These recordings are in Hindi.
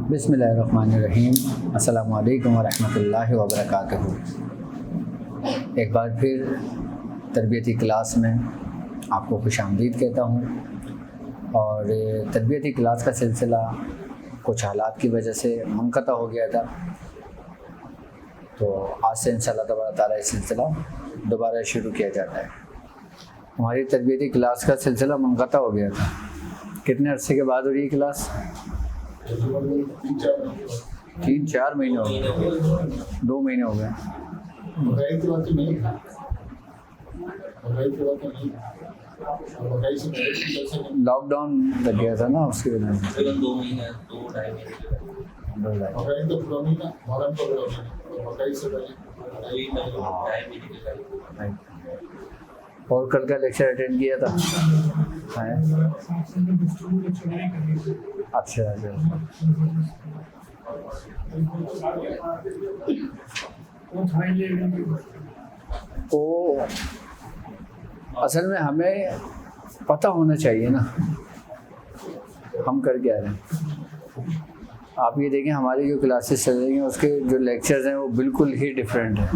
बिस्मिल्लाहिर्रहमानिर्रहीम। अस्सलामु अलैकुम वरहमतुल्लाहि वबरकातुहू। एक बार फिर तरबियती क्लास में आपको खुशामदीद कहता हूँ। और तरबियती क्लास का सिलसिला कुछ हालात की वजह से मुनक़ता हो गया था, तो आज से इंशाअल्लाह तबारक ताला इस सिलसिला दोबारा शुरू किया जाता है। हमारी तरबियती क्लास का सिलसिला मुनक़ता हो गया था। कितने अरसे के बाद हो रही है क्लास? 3-4 महीने हो गए, 2 महीने हो गए। लॉकडाउन लग गया था ना, उसकी वजह से 2 महीने 2-2.5 महीने। और कल का लेक्चर अटेंड किया था? अच्छा। तो असल में हमें पता होना चाहिए ना हम कर क्या रहे हैं। आप ये देखें, हमारी जो क्लासेस चल रही हैं उसके जो लेक्चर्स हैं वो बिल्कुल ही डिफरेंट है।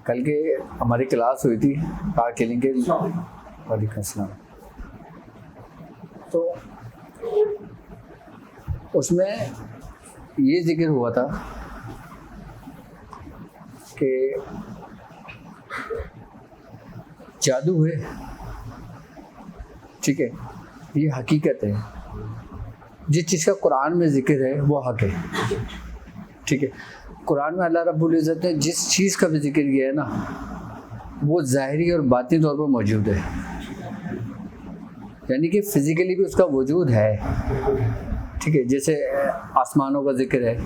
कल के हमारी क्लास हुई थी वालेकुम अस्सलाम। तो उसमें ये जिक्र हुआ था कि जादू है, ठीक है, ये हकीकत है। जिस चीज़ का कुरान में जिक्र है वो हक है, ठीक है। कुरान में अल्लाह रब्बुल इज़्ज़त ने जिस चीज़ का भी जिक्र किया है ना, वो ज़ाहिरी और बातिनी तौर पर मौजूद है, यानी कि फ़िज़िकली भी उसका वजूद है, ठीक है। जैसे आसमानों का जिक्र है,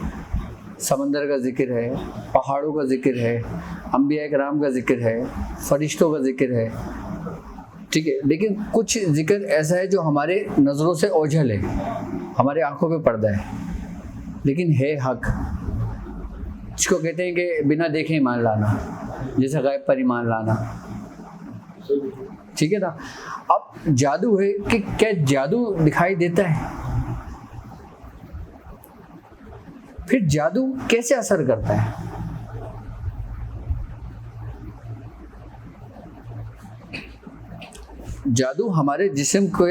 समंदर का जिक्र है, पहाड़ों का जिक्र है, अंबिया किराम का जिक्र है, फरिश्तों का जिक्र है, ठीक है। लेकिन कुछ जिक्र ऐसा है जो हमारे नज़रों से ओझल है, हमारे आंखों पे पर्दा है, लेकिन है हक। इसको कहते हैं कि बिना देखे ईमान लाना, जैसे गायब पर ईमान लाना, ठीक है ना। अब जादू है कि क्या जादू दिखाई देता है? फिर जादू कैसे असर करता है? जादू हमारे जिस्म को,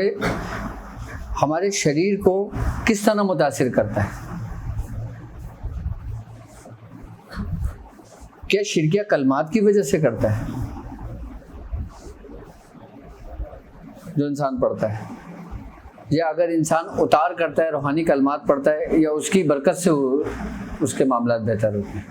हमारे शरीर को किस तरह मुतासिर करता है? क्या शिरकिया कलमात की वजह से करता है जो इंसान पढ़ता है, या अगर इंसान उतार करता है, रूहानी कलमात पढ़ता है, या उसकी बरकत से उसके मामलात बेहतर होते हैं?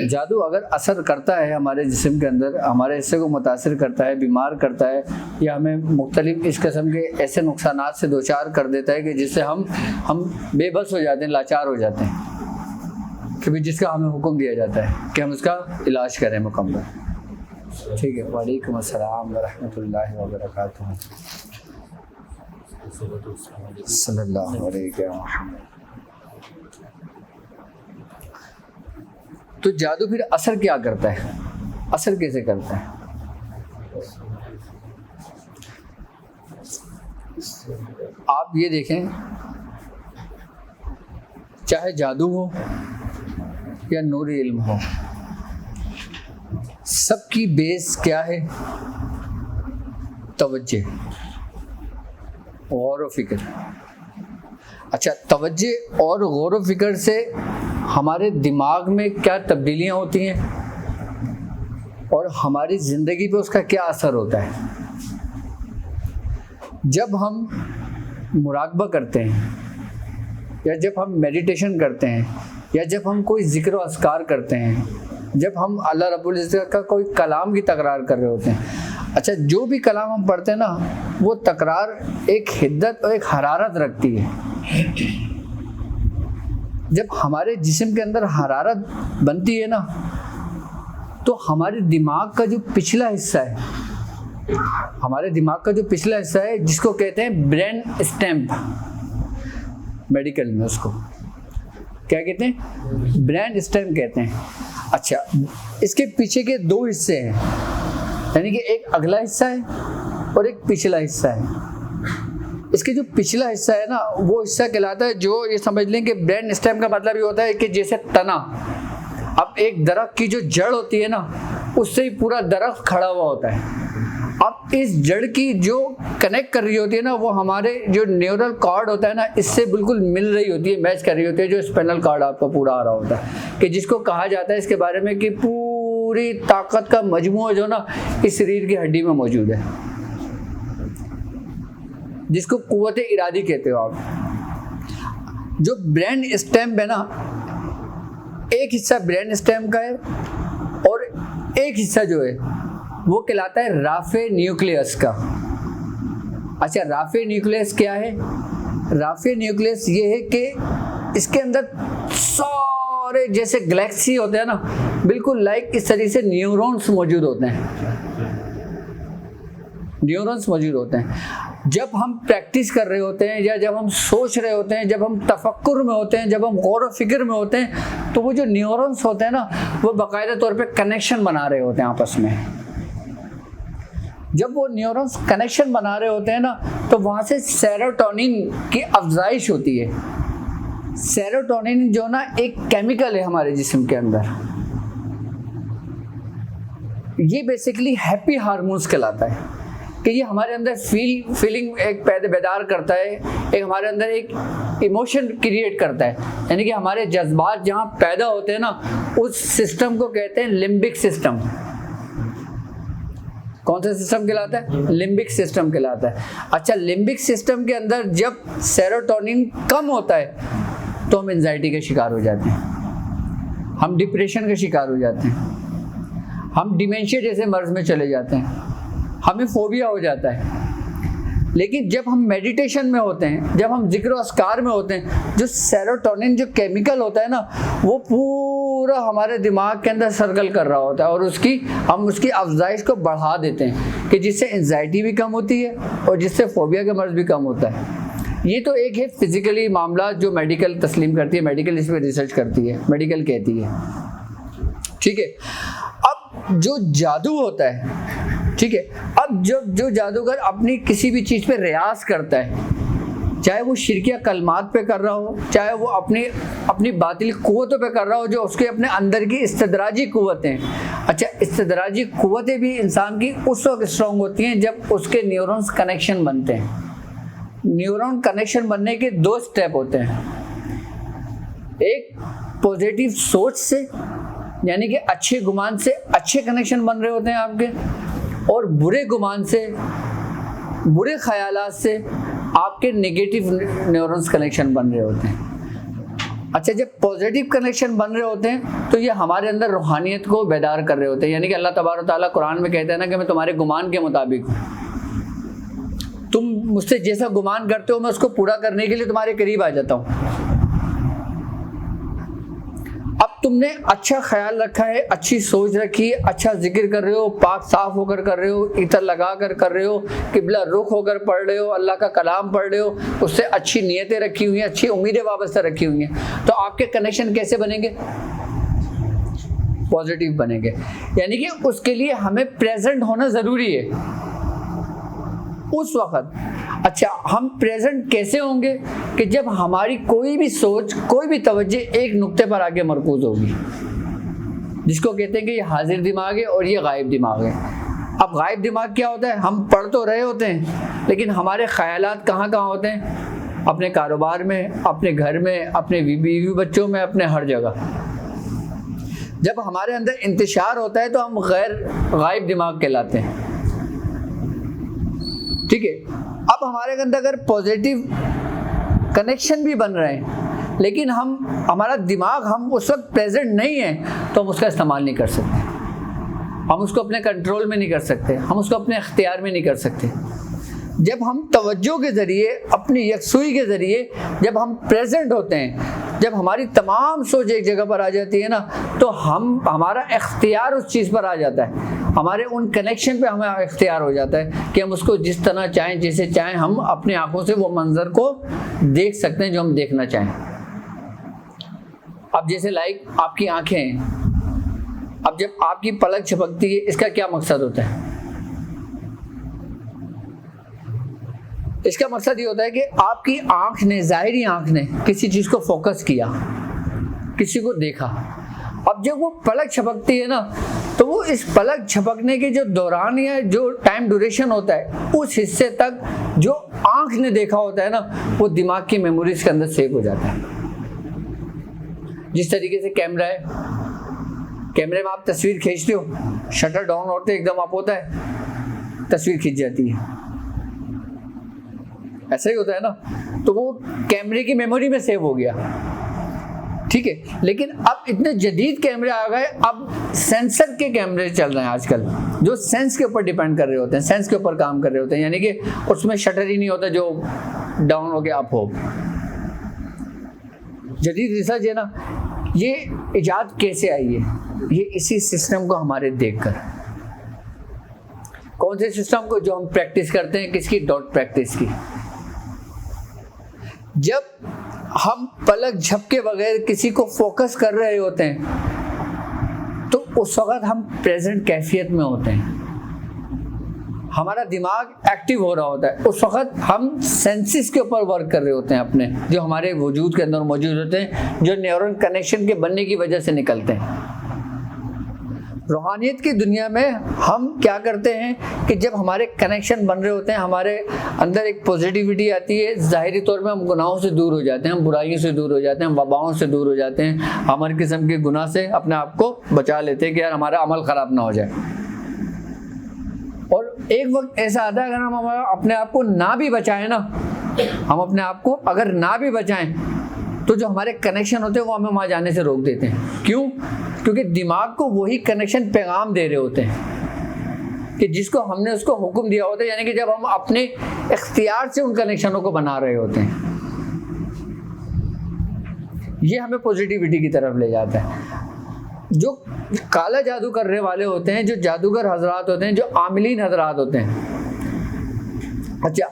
जादू अगर असर करता है हमारे जिस्म के अंदर, हमारे हिस्से को मुतासिर करता है, बीमार करता है, या हमें मुख्तलिफ इस किस्म के ऐसे नुकसानात से दोचार कर देता है कि जिससे हम बेबस हो जाते हैं, लाचार हो जाते हैं, कि भी जिसका हमें हुक्म दिया जाता है कि हम उसका इलाज करें मुकम्मल, ठीक है। वालेकुम अस्सलाम वरहमतुल्लाहि वबरकातुहू। सल्लल्लाहु अलैहि वसल्लम। तो जादू फिर असर क्या करता है? असर कैसे करता है? आप ये देखें, चाहे जादू हो या नूरी इल्म हो, सबकी बेस क्या है? तवज्जे, गौर व फिक्र। अच्छा, तवज्जे और गौर व फिक्र से हमारे दिमाग में क्या तब्दीलियां होती हैं और हमारी ज़िंदगी पे उसका क्या असर होता है? जब हम मुराकबा करते हैं, या जब हम मेडिटेशन करते हैं, या जब हम कोई ज़िक्र व अस्कार करते हैं, जब हम अल्लाह रब्बुल इज़्ज़त का कोई कलाम की तकरार कर रहे होते हैं, अच्छा, जो भी कलाम हम पढ़ते हैं ना, वो तकरार एक हिद्दत और एक हरारत रखती है। जब हमारे जिस्म के अंदर हरारत बनती है ना, तो हमारे दिमाग का जो पिछला हिस्सा है, जिसको कहते हैं ब्रेन स्टेम, मेडिकल में उसको क्या कहते हैं? ब्रेन स्टेम कहते हैं। अच्छा, इसके पीछे के 2 हिस्से हैं, यानी कि एक अगला हिस्सा है और एक पिछला हिस्सा है। इसके जो पिछला हिस्सा है ना, वो हिस्सा कहलाता है, जो ये समझ लें कि ब्रेन स्टेम का मतलब ये होता है कि जैसे तना, अब एक दरख्त की जो जड़ होती है ना, उससे ही पूरा दरख्त खड़ा हुआ होता है। अब इस जड़ की जो कनेक्ट कर रही होती है ना, वो हमारे जो न्यूरल कॉर्ड होता है ना, इससे बिल्कुल मिल रही होती है, मैच कर रही होती है, जो स्पाइनल कॉर्ड आपका पूरा आ रहा होता है, कि जिसको कहा जाता है इसके बारे में कि पूरी ताकत का मजमूआ जो ना इस शरीर की हड्डी में मौजूद है, जिसको कुव्वत इरादी कहते हो आप। जो ब्रेन स्टेम है ना, एक हिस्सा ब्रेन स्टेम का है और एक हिस्सा जो है वो कहलाता है राफे न्यूक्लियस का। अच्छा, राफे न्यूक्लियस क्या है? राफे न्यूक्लियस ये है कि इसके अंदर सारे जैसे गैलेक्सी होते हैं ना, बिल्कुल लाइक इस तरीके से न्यूरॉन्स मौजूद होते हैं, न्यूरॉन्स मौजूद होते हैं। जब हम प्रैक्टिस कर रहे होते हैं या जब हम सोच रहे होते हैं, जब हम तफक्कुर में होते हैं, जब हम गौर व फिक्र में होते हैं, तो वो जो न्यूरॉन्स होते हैं ना, वो बाकायदा तौर पे कनेक्शन बना रहे होते हैं आपस में। जब वो न्यूरॉन्स कनेक्शन बना रहे होते हैं ना, तो वहाँ से सेरोटोनिन की अफजाइश होती है। सेरोटोनिन जो ना एक केमिकल है हमारे जिस्म के अंदर, ये बेसिकली हैप्पी हार्मोन्स कहलाता है, कि ये हमारे अंदर फीलिंग एक बेदार करता है, एक हमारे अंदर एक इमोशन क्रिएट करता है, यानी कि हमारे जज्बात जहाँ पैदा होते हैं ना, उस सिस्टम को कहते हैं लिम्बिक सिस्टम। कौन सा सिस्टम कहलाता है? लिम्बिक सिस्टम कहलाता है। अच्छा, लिम्बिक सिस्टम के अंदर जब सेरोटोनिन कम होता है तो हम एंजाइटी के शिकार हो जाते हैं, हम डिप्रेशन के शिकार हो जाते हैं, हम डिमेंशिया जैसे मर्ज में चले जाते हैं, हमें फोबिया हो जाता है। लेकिन जब हम मेडिटेशन में होते हैं, जब हम जिक्र अस्कार में होते हैं, जो सेरोटोनिन जो केमिकल होता है ना, वो पूरा हमारे दिमाग के अंदर सर्कल कर रहा होता है, और हम उसकी अफजाइश को बढ़ा देते हैं, कि जिससे एंजाइटी भी कम होती है और जिससे फोबिया का मर्ज भी कम होता है। ये तो एक है फिजिकली मामला जो मेडिकल तस्लीम करती है, मेडिकल इस पर रिसर्च करती है, मेडिकल कहती है, ठीक है। अब जो जादू होता है, ठीक है, अब जब जो जादूगर अपनी किसी भी चीज़ पे रियाज करता है, चाहे वो शिरकिया कलमात पे कर रहा हो, चाहे वो अपनी बातिल कुव्वतों पे कर रहा हो, जो उसके अपने अंदर की इस्तदराजी कुव्वतें। अच्छा, इस्तदराजी कुव्वतें भी इंसान की उस वक्त स्ट्रॉन्ग होती हैं जब उसके न्यूरॉन्स कनेक्शन बनते हैं। न्यूरॉन कनेक्शन बनने के 2 स्टेप होते हैं, एक पॉजिटिव सोच से, यानी कि अच्छे गुमान से अच्छे कनेक्शन बन रहे होते हैं आपके, और बुरे गुमान से, बुरे ख्यालात से आपके नेगेटिव न्यूरॉन्स कनेक्शन बन रहे होते हैं। अच्छा, जब पॉजिटिव कनेक्शन बन रहे होते हैं तो ये हमारे अंदर रूहानियत को बेदार कर रहे होते हैं, यानी कि अल्लाह तबारक तआला कुरान में कहते हैं ना कि मैं तुम्हारे गुमान के मुताबिक हूँ, तुम मुझसे जैसा गुमान करते हो मैं उसको पूरा करने के लिए तुम्हारे करीब आ जाता हूँ। अब तुमने अच्छा ख्याल रखा है, अच्छी सोच रखी है, अच्छा जिक्र कर रहे हो, पाक साफ होकर कर रहे हो, इतर लगा कर रहे हो, किबला रुख होकर पढ़ रहे हो, अल्लाह का कलाम पढ़ रहे हो, उससे अच्छी नीयतें रखी हुई हैं, अच्छी उम्मीदें वाबस्ता रखी हुई हैं, तो आपके कनेक्शन कैसे बनेंगे? पॉजिटिव बनेंगे। यानी कि उसके लिए हमें प्रेजेंट होना ज़रूरी है उस वक्त। अच्छा, हम प्रेजेंट कैसे होंगे? कि जब हमारी कोई भी सोच, कोई भी तवज्जो एक नुक्ते पर आके मरकूज होगी, जिसको कहते हैं कि ये हाजिर दिमाग है और ये गायब दिमाग है। अब गायब दिमाग क्या होता है? हम पढ़ तो रहे होते हैं, लेकिन हमारे ख्यालात कहाँ होते हैं? अपने कारोबार में, अपने घर में, अपने बीवी बच्चों में, अपने हर जगह। जब हमारे अंदर इंतशार होता है तो हम गैर गायब दिमाग कहलाते हैं, ठीक है। अब हमारे अंदर अगर पॉजिटिव कनेक्शन भी बन रहे हैं, लेकिन हमारा दिमाग हम उस वक्त प्रेजेंट नहीं है, तो हम उसका इस्तेमाल नहीं कर सकते, हम उसको अपने कंट्रोल में नहीं कर सकते, हम उसको अपने इख्तियार में नहीं कर सकते। जब हम तवज्जो के ज़रिए, अपनी यकसुई के ज़रिए जब हम प्रेजेंट होते हैं, जब हमारी तमाम सोच एक जगह पर आ जाती है ना, तो हमारा इख्तियार उस चीज़ पर आ जाता है, हमारे उन कनेक्शन पे हमें इख्तियार हो जाता है कि हम उसको जिस तरह चाहें, जैसे चाहें, हम अपनी आंखों से वो मंजर को देख सकते हैं जो हम देखना चाहें। अब जैसे लाइक आपकी आंखें हैं, अब जब आपकी पलक झपकती है, इसका क्या मकसद होता है? इसका मकसद ये होता है कि आपकी आंख ने, ज़ाहिरी आंख ने किसी चीज़ को फोकस किया, किसी को देखा। अब जब वो पलक झपकती है ना, तो वो इस पलक झपकने के जो दौरान या जो टाइम ड्यूरेशन होता है, उस हिस्से तक जो आंख ने देखा होता है ना, वो दिमाग की मेमोरीज के अंदर सेव हो जाता है। जिस तरीके से कैमरा है, कैमरे में आप तस्वीर खींचते हो, शटर डाउन होते एकदम आप होता है, तस्वीर खींच जाती है, ऐसा ही होता है ना। तो वो कैमरे की मेमोरी में सेव हो गया, ठीक है। लेकिन अब इतने जदीद कैमरे आ गए, अब सेंसर के कैमरे चल रहे हैं आजकल, जो सेंस के ऊपर डिपेंड कर रहे होते हैं, सेंस के ऊपर काम कर रहे होते हैं, यानी कि उसमें शटर ही नहीं होता जो डाउन हो गया अप हो। जदीद रिसर्च है ना, ये इजाद कैसे आई है, ये इसी सिस्टम को हमारे देखकर। कौन से सिस्टम को? जो हम प्रैक्टिस करते हैं, किसकी? डॉट प्रैक्टिस की। जब हम पलक झपके बगैर किसी को फोकस कर रहे होते हैं, तो उस वक्त हम प्रेजेंट कैफियत में होते हैं, हमारा दिमाग एक्टिव हो रहा होता है। उस वक्त हम सेंसेस के ऊपर वर्क कर रहे होते हैं अपने, जो हमारे वजूद के अंदर मौजूद होते हैं, जो न्यूरॉन कनेक्शन के बनने की वजह से निकलते हैं। रूहानियत की दुनिया में हम क्या करते हैं कि जब हमारे कनेक्शन बन रहे होते हैं, हमारे अंदर एक पॉजिटिविटी आती है, ज़ाहिरी तौर पे हम गुनाहों से दूर हो जाते हैं, हम बुराइयों से दूर हो जाते हैं, हम वबाओं से दूर हो जाते हैं, हम हर किस्म के गुनाह से अपने आप को बचा लेते हैं कि यार हमारा अमल ख़राब ना हो जाए। और एक वक्त ऐसा आता है, अगर हम अपने आप को ना भी बचाएं ना, हम अपने आप को अगर ना भी बचाएं, तो जो हमारे कनेक्शन होते हैं वो हमें वहाँ जाने से रोक देते हैं। क्यों? क्योंकि दिमाग को वही कनेक्शन पैगाम दे रहे होते हैं कि जिसको हमने उसको हुक्म दिया होता है, यानी कि जब हम अपने इख्तियार से उन कनेक्शनों को बना रहे होते हैं, ये हमें पॉजिटिविटी की तरफ ले जाता है। जो काला जादू करने वाले होते हैं, जो जादूगर हजरात होते हैं, जो आमिलीन हजरात होते हैं, अच्छा,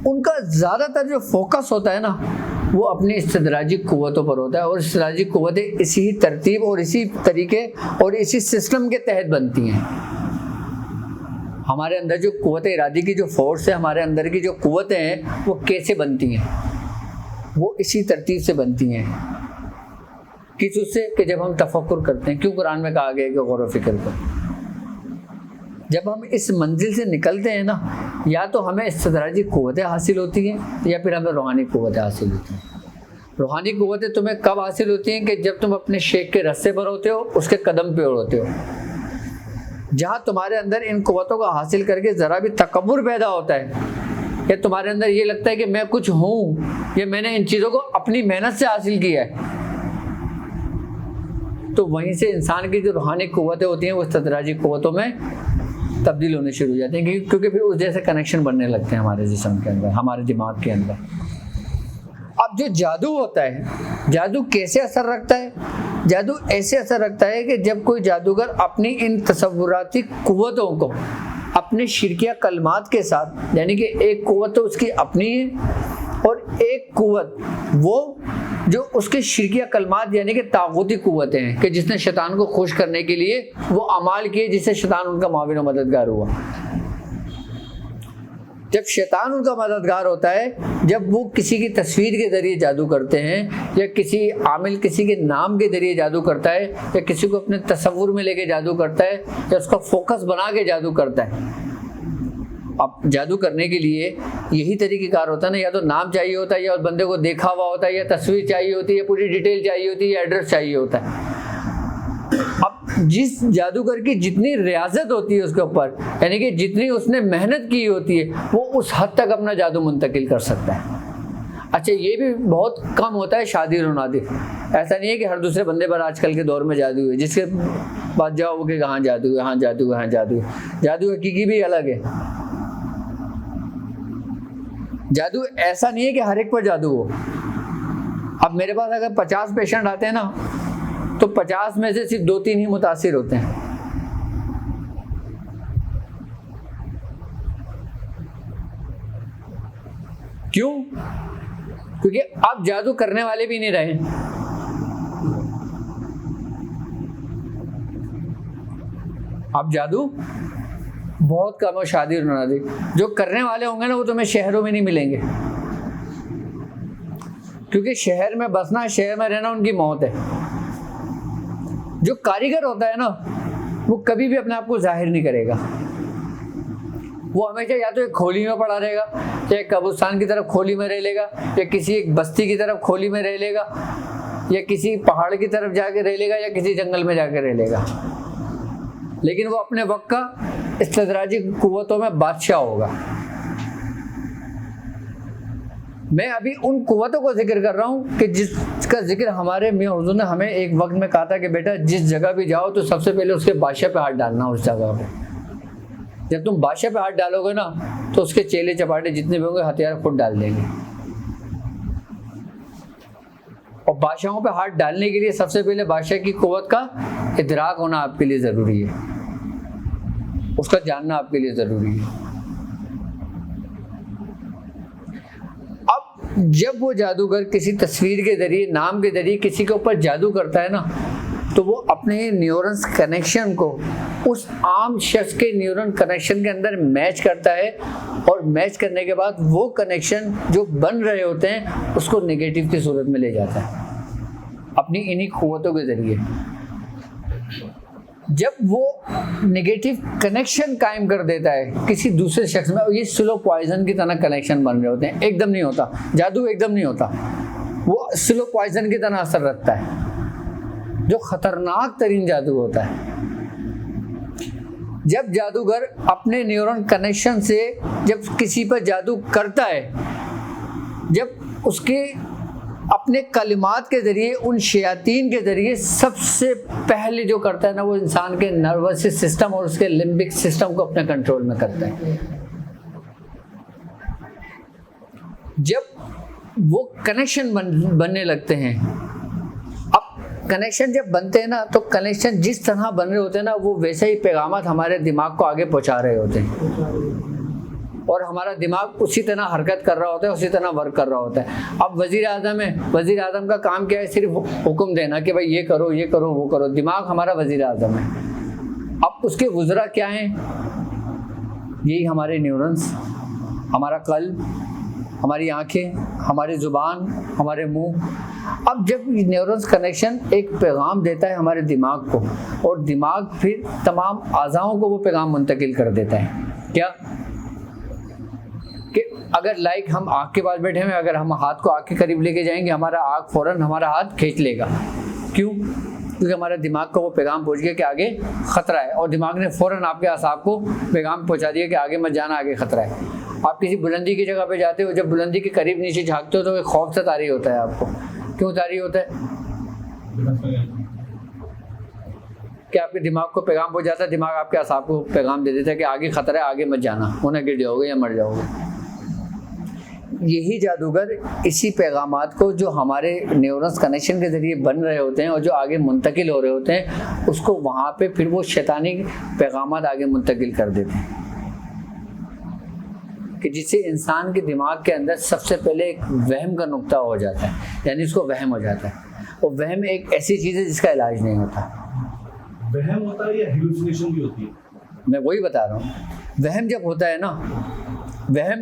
उनका ज़्यादातर जो फोकस होता है ना, वो अपनी इस्तिदराजी क़ुव्वतों पर होता है। और इस्तिदराजी क़ुव्वतें इसी तरतीब और इसी तरीके और इसी सिस्टम के तहत बनती हैं। हमारे अंदर जो क़ुव्वत इरादी की जो फोर्स है, हमारे अंदर की जो क़ुव्वतें हैं, वो कैसे बनती हैं? वो इसी तरतीब से बनती हैं। किस उससे? कि जब हम तफक्कुर करते हैं। क्यों कुरान में कहा गया कि गौर व फिक्र करो। जब हम इस मंजिल से निकलते हैं ना, या तो हमें इस्तिदराजी क़ुव्वतें हासिल होती हैं, या फिर हमें रूहानी क़ुव्वतें हासिल होती हैं। रूहानी क़ुव्वतें तुम्हें कब हासिल होती हैं? कि जब तुम अपने शेख के रस्ते पर होते हो, उसके कदम पे होते हो। जहाँ तुम्हारे अंदर इन क़ुव्वतों को हासिल करके ज़रा भी तकब्बुर पैदा होता है, या तुम्हारे अंदर ये लगता है कि मैं कुछ हूँ, या मैंने इन चीज़ों को अपनी मेहनत से हासिल किया है, तो वहीं से इंसान की जो रूहानी क़ुव्वतें होती हैं, वो इस्तिदराजी क़ुव्वतों में तब्दील होने शुरू हो जाते हैं, क्योंकि फिर उस जैसे कनेक्शन बनने लगते हैं हमारे जिस्म के अंदर, हमारे दिमाग के अंदर। अब जो जादू होता है, जादू कैसे असर रखता है? जादू ऐसे असर रखता है कि जब कोई जादूगर अपनी इन तसव्वुराती क़ुव्वतों को अपने शिरकिया कलमात के साथ, यानी कि एक क़ुव्वत तो उसकी अपनी है, और एक क़ुव्वत वो जो उसके शिरकिया कलमात यानी कि तागूती क़ुव्वतें हैं, कि जिसने शैतान को खुश करने के लिए वो अमाल किए, जिससे शैतान उनका माविन और मददगार हुआ। जब शैतान उनका मददगार होता है, जब वो किसी की तस्वीर के ज़रिए जादू करते हैं, या किसी आमिल किसी के नाम के ज़रिए जादू करता है, या किसी को अपने तसव्वुर में लेके जादू करता है, या उसका फोकस बना के जादू करता है। अब जादू करने के लिए यही तरीक़ेकार होता है ना, या तो नाम चाहिए होता है, या उस बंदे को देखा हुआ होता है, या तस्वीर चाहिए होती है, या पूरी डिटेल चाहिए होती है, या एड्रेस चाहिए होता है। अब जिस जादूगर की जितनी रियाजत होती है उसके ऊपर, यानी कि जितनी उसने मेहनत की होती है, वो उस हद तक अपना जादू मुंतकिल कर सकता है। अच्छा, ये भी बहुत कम होता है शादिर और नादिर। ऐसा नहीं है कि हर दूसरे बंदे पर आजकल के दौर में जादू है, जिसके पास जाओ कि हाँ जादू है, हाँ जादू है, हाँ जादू है। जादू हकीकी भी अलग है। जादू ऐसा नहीं है कि हर एक पर जादू हो। अब मेरे पास अगर 50 पेशेंट आते हैं ना, तो 50 में से सिर्फ 2-3 ही मुतासिर होते हैं। क्यों? क्योंकि अब जादू करने वाले भी नहीं रहे। अब जादू बहुत कम है शादी और नादी। जो करने वाले होंगे ना वो तुम्हें शहरों में नहीं मिलेंगे, क्योंकि शहर में बसना, शहर में रहना उनकी मौत है। जो कारीगर होता है ना वो कभी भी अपने आप को जाहिर नहीं करेगा। वो हमेशा या तो एक खोली में पड़ा रहेगा, या एक कब्रिस्तान की तरफ खोली में रह लेगा, या किसी एक बस्ती की तरफ खोली में रह लेगा, या किसी पहाड़ की तरफ जाके रह लेगा, या किसी जंगल में जाके रह लेगा। लेकिन वो अपने वक्त का इस्तदराजी कुव्वतों में बादशाह होगा। मैं अभी उन कुव्वतों को जिक्र कर रहा हूँ कि जिसका जिक्र हमारे मियां हुजूर ने हमें एक वक्त में कहा था कि बेटा जिस जगह भी जाओ तो सबसे पहले उसके बादशाह पे हाथ डालना। उस जगह पे जब तुम बादशाह पे हाथ डालोगे ना तो उसके चेले चपाटे जितने भी होंगे हथियार खुद डाल देंगे। और बादशाहों पे हाथ डालने के लिए सबसे पहले बादशाह की कुव्वत का इदराक होना आपके लिए ज़रूरी है, उसका जानना आपके लिए ज़रूरी है। अब जब वो जादूगर किसी तस्वीर के जरिए, नाम के जरिए किसी के ऊपर जादू करता है ना, तो वो अपने न्यूरॉन्स कनेक्शन को उस आम शख्स के न्यूरॉन कनेक्शन के अंदर मैच करता है, और मैच करने के बाद वो कनेक्शन जो बन रहे होते हैं उसको नेगेटिव की सूरत में ले जाता है अपनी इन्हीं कुव्वतों के जरिए। जब वो नेगेटिव कनेक्शन कायम कर देता है किसी दूसरे शख्स में, ये स्लो पॉइजन की तरह कनेक्शन बन रहे होते हैं। एकदम नहीं होता जादू, एकदम नहीं होता, वो स्लो पॉइजन की तरह असर रखता है, जो खतरनाक तरीन जादू होता है। जब जादूगर अपने न्यूरॉन कनेक्शन से जब किसी पर जादू करता है, जब उसके अपने कलिमात के जरिए, उन शयातीन के जरिए सबसे पहले जो करता है ना, वो इंसान के नर्वस सिस्टम और उसके लिम्बिक सिस्टम को अपने कंट्रोल में करता है। जब वो कनेक्शन बनने लगते हैं, कनेक्शन जब बनते हैं ना, तो कनेक्शन जिस तरह बन रहे होते हैं ना, वो वैसे ही पैगामात हमारे दिमाग को आगे पहुंचा रहे होते हैं, और हमारा दिमाग उसी तरह हरकत कर रहा होता है, उसी तरह वर्क कर रहा होता है। अब वजीर आज़म है, वजीर आज़म का काम क्या है? सिर्फ हुक्म देना कि भाई ये करो, ये करो, वो करो। दिमाग हमारा वजीर आज़म है। अब उसके वज़रा क्या हैं? यही हमारे न्यूरॉन्स, हमारा कल्ब, हमारी आंखें, हमारी ज़ुबान, हमारे मुंह। अब जब न्यूरॉन्स कनेक्शन एक पैगाम देता है हमारे दिमाग को, और दिमाग फिर तमाम आज़ाओं को वो पैगाम मुंतकिल कर देता है। क्या कि अगर लाइक हम आँख के पास बैठे हैं, अगर हम हाथ को आँख के करीब लेके जाएंगे, हमारा आँख फ़ौरन हमारा हाथ खींच लेगा। क्यों? क्योंकि हमारे दिमाग को वो पैगाम पहुँच गया कि आगे ख़तरा है, और दिमाग ने फ़ौरन आपके असाब को पैगाम पहुँचा दिया कि आगे मत जाना, आगे ख़तरा है। आप किसी बुलंदी की जगह पे जाते हो, जब बुलंदी के करीब नीचे झाँकते हो तो एक खौफ से तारी होता है आपको। क्यों तारी होता है? कि आपके दिमाग को पैगाम पहुँच जाता है, दिमाग आपके असाब को पैगाम दे देता है कि आगे ख़तरा है, आगे मत जाना, होना गिर जाओगे या मर जाओगे। यही जादूगर इसी पैगामात को जो हमारे न्यूरॉन्स कनेक्शन के ज़रिए बन रहे होते हैं और जो आगे मुंतकिल हो रहे होते हैं, उसको वहाँ पे फिर वो शैतानी पैगामात आगे मुंतकिल कर देते हैं, कि जिससे इंसान के दिमाग के अंदर सबसे पहले एक वहम का नुक्ता हो जाता है, यानी उसको वहम हो जाता है। और वहम एक ऐसी चीज़ है जिसका इलाज नहीं होता। वहम होता है या हेलुसिनेशन भी होती है? मैं वही बता रहा हूँ। वहम जब होता है ना, वहम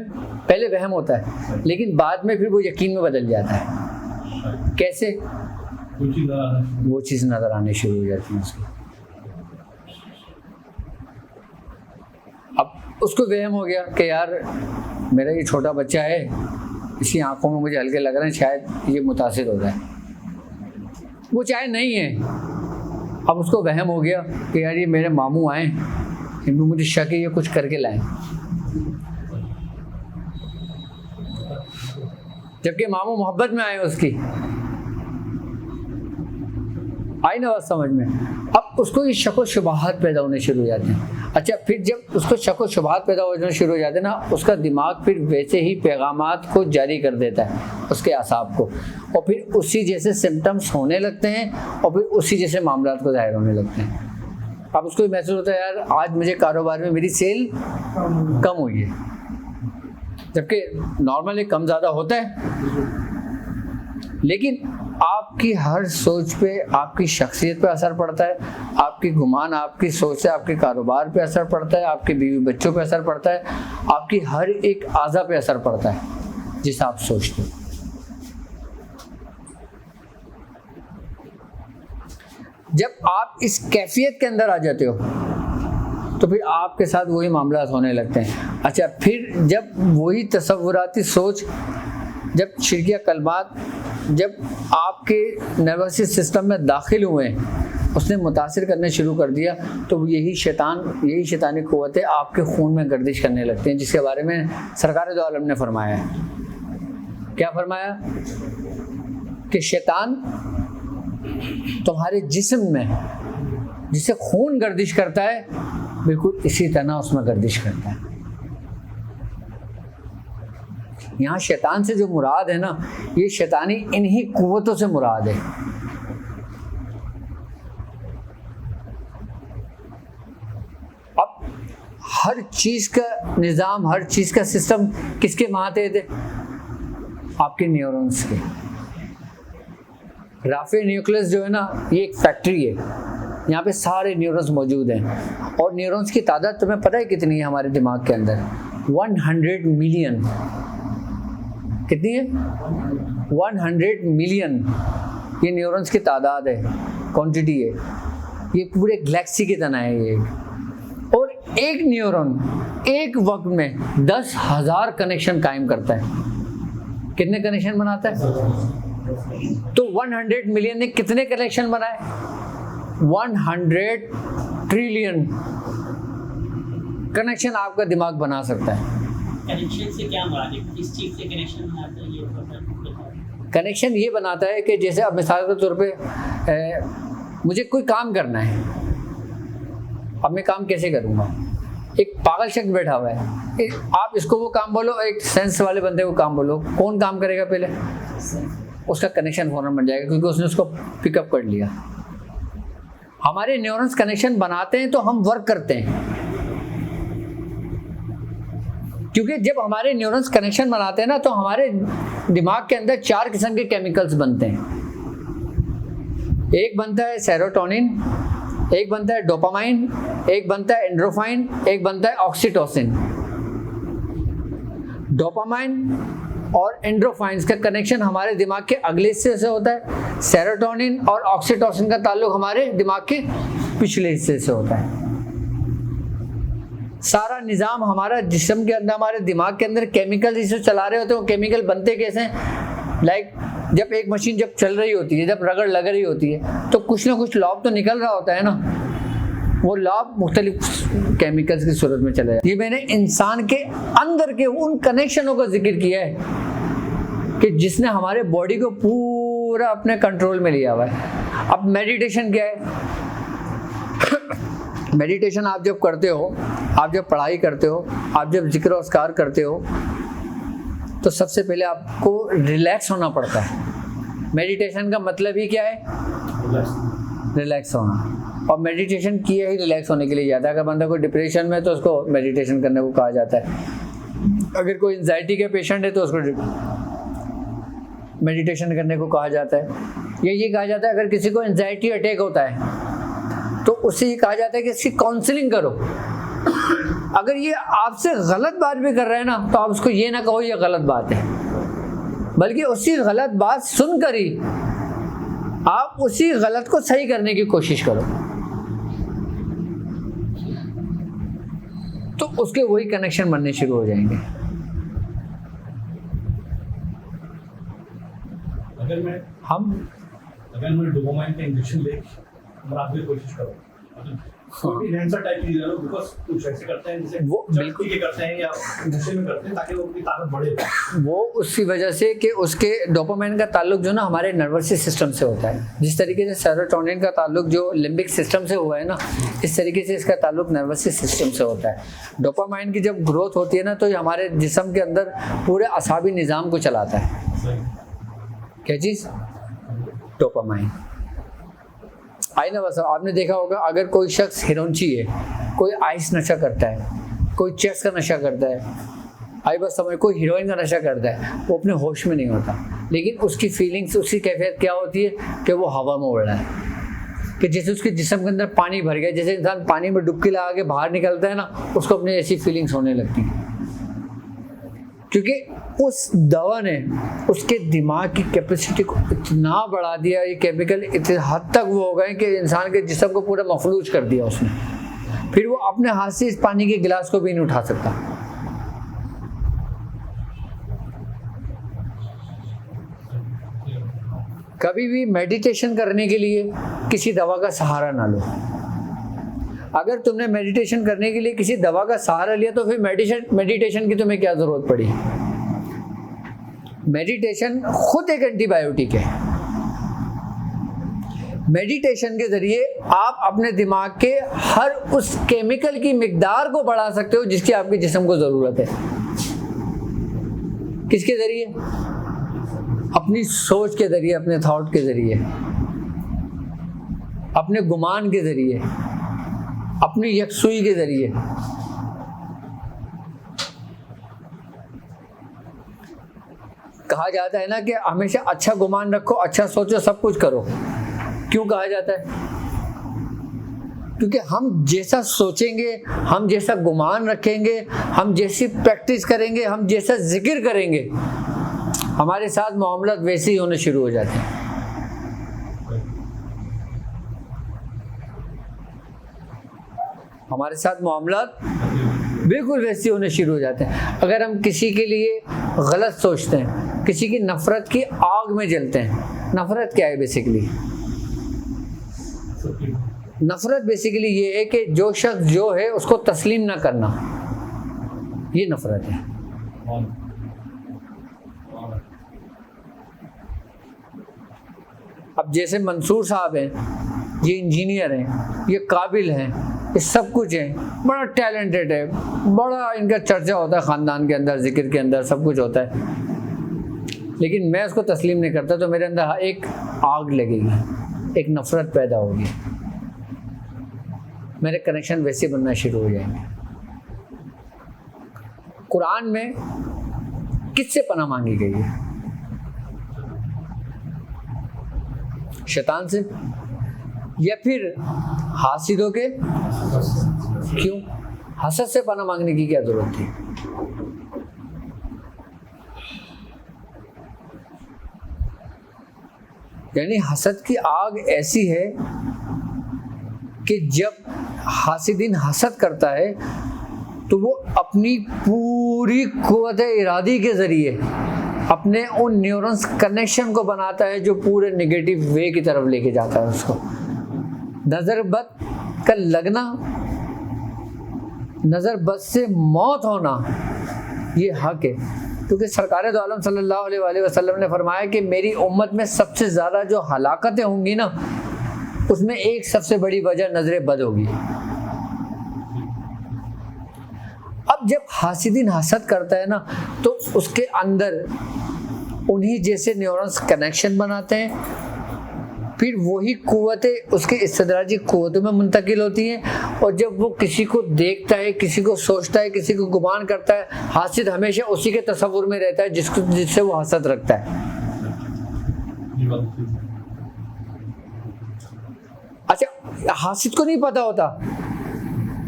पहले वहम होता है, लेकिन बाद में फिर वो यकीन में बदल जाता है। कैसे? वो चीज़ नज़र आने शुरू हो जाती है उसको। अब उसको वहम हो गया कि यार मेरा ये छोटा बच्चा है, इसकी आंखों में मुझे हल्के लग रहे हैं, शायद ये मुतासिर हो जाए। वो चाहे नहीं है, अब उसको वहम हो गया कि यार ये मेरे मामू आए, इनमें मुझे शक है ये कुछ करके लाएं, जबकि मामू मोहब्बत में आए उसकी। आई ना बात समझ में? अब उसको ये शक व शुबहात पैदा होने शुरू हो जाते हैं। अच्छा, फिर जब उसको शक व शुबहात पैदा होने शुरू हो जाते हैं ना, उसका दिमाग फिर वैसे ही पैगामात को जारी कर देता है उसके असाब को, और फिर उसी जैसे सिम्टम्स होने लगते हैं, और फिर उसी जैसे मामलात को ज़ाहिर होने लगते हैं। अब उसको महसूस होता है यार आज मुझे कारोबार में मेरी सेल कम हुई है, जबकि नॉर्मली कम ज़्यादा होता है, लेकिन आपकी हर सोच पे, आपकी शख्सियत पे असर पड़ता है, आपकी गुमान, आपकी सोच से आपके कारोबार पे असर पड़ता है, आपके बीवी बच्चों पे असर पड़ता है, आपकी हर एक आज़ा पे असर पड़ता है जिसे आप सोचते हो। जब आप इस कैफियत के अंदर आ जाते हो तो फिर आपके साथ वही मामला होने लगते हैं। अच्छा, फिर जब वही तसव्वुराती सोच, जब शिरकिया कलमात जब आपके नर्वस सिस्टम में दाखिल हुए, उसने मुतासिर करने शुरू कर दिया, तो यही शैतानी क़ुव्वतें आपके खून में गर्दिश करने लगती हैं, जिसके बारे में सरकार दो आलम ने फरमाया है। क्या फरमाया? कि शैतान तुम्हारे जिस्म में जिसे खून गर्दिश करता है, बिल्कुल इसी तरह उसमें गर्दिश करता है। यहाँ शैतान से जो मुराद है ना, ये शैतानी इन्हीं कुव्वतों से मुराद है। अब हर चीज का निज़ाम, हर चीज का सिस्टम किसके मातहत है? आपके न्यूरॉन्स के। राफे न्यूक्लियस जो है ना, ये एक फैक्ट्री है, यहाँ पे सारे न्यूरॉन्स मौजूद हैं। और न्यूरॉन्स की तादाद तुम्हें पता है कितनी है हमारे दिमाग के अंदर? 100 मिलियन। कितनी है? 100 मिलियन ये न्यूरॉन्स की तादाद है, क्वांटिटी है। ये पूरे गैलेक्सी की तरह है ये। और एक न्यूरॉन एक वक्त में 10,000 कनेक्शन कायम करता है। कितने कनेक्शन बनाता है? तो 100 मिलियन ने कितने कनेक्शन बनाए? 100 ट्रिलियन कनेक्शन आपका दिमाग बना सकता है। कनेक्शन से क्या मुराद है? किस चीज़ से कनेक्शन बनाता है ये? कनेक्शन ये बनाता है कि जैसे अब मिसाल के तौर पे मुझे कोई काम करना है, अब मैं काम कैसे करूँगा? एक पागल शख्स बैठा हुआ है, आप इसको वो काम बोलो, एक सेंस वाले बंदे को काम बोलो, कौन काम करेगा पहले? उसका कनेक्शन फौरन बन जाएगा, क्योंकि उसने उसको पिकअप कर लिया। हमारे न्यूरॉन्स कनेक्शन बनाते हैं तो हम वर्क करते हैं, क्योंकि जब हमारे न्यूरॉन्स कनेक्शन बनाते हैं ना, तो हमारे दिमाग के अंदर 4 किस्म के केमिकल्स बनते हैं। एक बनता है सेरोटोनिन, एक बनता है डोपामाइन, एक बनता है एंड्रोफाइन, एक बनता है ऑक्सीटोसिन। डोपामाइन और एंड्रोफाइन का कनेक्शन हमारे दिमाग के अगले हिस्से से होता है। सेरोटोनिन और ऑक्सीटोसिन का ताल्लुक हमारे दिमाग के पिछले हिस्से से होता है। सारा निज़ाम हमारा जिस्म के अंदर, हमारे दिमाग के अंदर केमिकल जिसे चला रहे होते हैं, वो केमिकल बनते कैसे हैं? लाइक जब एक मशीन जब चल रही होती है, जब रगड़ लग रही होती है, तो कुछ ना कुछ लॉब तो निकल रहा होता है ना। वो लॉब मुख्तलिफ केमिकल्स की सूरत में चला जाता है। ये मैंने इंसान के अंदर के उन कनेक्शनों का जिक्र किया है कि जिसने हमारे बॉडी को पूरा अपने कंट्रोल में लिया हुआ है। अब मेडिटेशन क्या है? मेडिटेशन आप जब करते हो, आप जब पढ़ाई करते हो, आप जब जिक्र और अस्कार करते हो, तो सबसे पहले आपको रिलैक्स होना पड़ता है। मेडिटेशन का मतलब ही क्या है? रिलैक्स होना। और मेडिटेशन किया ही रिलैक्स होने के लिए जाता है। अगर बंदा कोई डिप्रेशन में, तो उसको मेडिटेशन करने को कहा जाता है। अगर कोई एंजाइटी के पेशेंट है, तो उसको मेडिटेशन करने को कहा जाता है। ये कहा जाता है अगर किसी को एंजाइटी अटैक होता है, तो उससे ये कहा जाता है कि इसकी काउंसलिंग करो। अगर ये आपसे गलत बात भी कर रहा है ना, तो आप उसको ये ना कहो ये गलत बात है, बल्कि उसी गलत बात सुनकर ही आप उसी गलत को सही करने की कोशिश करो, तो उसके वही कनेक्शन बनने शुरू हो जाएंगे। अगर मैं डोपामाइन का इंजेक्शन ले आप भी कोशिश करो, कोई भी हैंडसर टाइप चीज लो, बिकॉज़ कुछ ऐसे करते हैं जैसे वो बिल्कुल ये करते हैं या नशे में करते हैं ताकि वो अपनी ताकत बढ़े। वो उसकी वजह से कि उसके डोपामाइन का ताल्लुक जो ना हमारे नर्वस सिस्टम से होता है। जिस तरीके से सेरोटोनिन का ताल्लुक जो लिम्बिक सिस्टम से हुआ है ना, इस तरीके से इसका ताल्लुक नर्वस सिस्टम से होता है। डोपामाइन की जब ग्रोथ होती है ना, तो ये हमारे जिस्म के अंदर पूरे असाबी निज़ाम को चलाता है। क्या चीज़? डोपामाइन। आई ना, बस आपने देखा होगा, अगर कोई शख्स हिरोइनची है, कोई आइस नशा करता है, कोई चेक्स का नशा करता है, आई बस समझ, कोई हीरोइन का नशा करता है, वो अपने होश में नहीं होता, लेकिन उसकी फीलिंग्स, उसकी कैफियत क्या होती है कि वो हवा में उड़ रहा है, कि जैसे उसके जिस्म के अंदर पानी भर गया, जैसे इंसान पानी में डुबकी लगा के बाहर निकलता है ना, उसको अपनी ऐसी फीलिंग्स होने लगती हैं। क्योंकि उस दवा ने उसके दिमाग की कैपेसिटी को इतना बढ़ा दिया, ये केमिकल इतने हद तक वो हो गए कि इंसान के जिस्म को पूरा मफलूज कर दिया उसने। फिर वो अपने हाथ से इस पानी के गिलास को भी नहीं उठा सकता। कभी भी मेडिटेशन करने के लिए किसी दवा का सहारा ना लो। अगर तुमने मेडिटेशन करने के लिए किसी दवा का सहारा लिया तो फिर मेडिटेशन की तुम्हें क्या जरूरत पड़ी? मेडिटेशन खुद एक एंटीबायोटिक है। मेडिटेशन के जरिए आप अपने दिमाग के हर उस केमिकल की मिकदार को बढ़ा सकते हो जिसकी आपके जिस्म को जरूरत है। किसके जरिए? अपनी सोच के जरिए, अपने थॉट के जरिए, अपने गुमान के जरिए, अपनी यकसुई के जरिए। कहा जाता है ना कि हमेशा अच्छा गुमान रखो, अच्छा सोचो, सब कुछ करो। क्यों कहा जाता है? क्योंकि हम जैसा सोचेंगे, हम जैसा गुमान रखेंगे, हम जैसी प्रैक्टिस करेंगे, हम जैसा जिक्र करेंगे, हमारे साथ मामलात वैसे ही होने शुरू हो जाते हैं। हमारे साथ मामलात बिल्कुल वैसे होने शुरू हो जाते हैं। अगर हम किसी के लिए गलत सोचते हैं, किसी की नफरत की आग में जलते हैं। नफरत क्या है बेसिकली? नफरत बेसिकली ये है कि जो शख्स जो है उसको तस्लीम ना करना, ये नफरत है। अब जैसे मंसूर साहब हैं, ये इंजीनियर हैं, ये काबिल हैं, ये सब कुछ है, बड़ा टैलेंटेड है, बड़ा इनका चर्चा होता है ख़ानदान के अंदर, जिक्र के अंदर सब कुछ होता है, लेकिन मैं उसको तस्लीम नहीं करता तो मेरे अंदर एक आग लगेगी, एक नफ़रत पैदा होगी, मेरे कनेक्शन वैसे बनना शुरू हो जाएंगे। कुरान में किससे पनाह मांगी गई है? शैतान से या फिर हासिदों के? क्यों? हसद से पनाह मांगने की क्या जरूरत थी? यानी हसद की आग ऐसी है कि जब हासिदीन हसद करता है तो वो अपनी पूरी कुव्वत इरादी के जरिए अपने उन न्यूरॉन्स कनेक्शन को बनाता है जो पूरे नेगेटिव वे की तरफ लेके जाता है उसको। नज़र बद का लगना, नज़र बद से मौत होना, ये हक है, क्योंकि सरकार दो आलम सल्लल्लाहु अलैहि वसल्लम ने फरमाया कि मेरी उम्मत में सबसे ज़्यादा जो हलाकतें होंगी ना, उसमें एक सबसे बड़ी वजह नज़र बद होगी। अब जब हासिदीन हसद करता है ना तो उसके अंदर उन्हीं जैसे न्यूरॉन्स कनेक्शन बनाते हैं, फिर वही कुव्वतें उसके इस्तदराजी कुव्वतों में मुंतकिल होती हैं, और जब वो किसी को देखता है, किसी को सोचता है, किसी को गुमान करता है, हासिद हमेशा उसी के तसव्वुर में रहता है जिससे वो हसद रखता है। अच्छा, हासिद को नहीं पता होता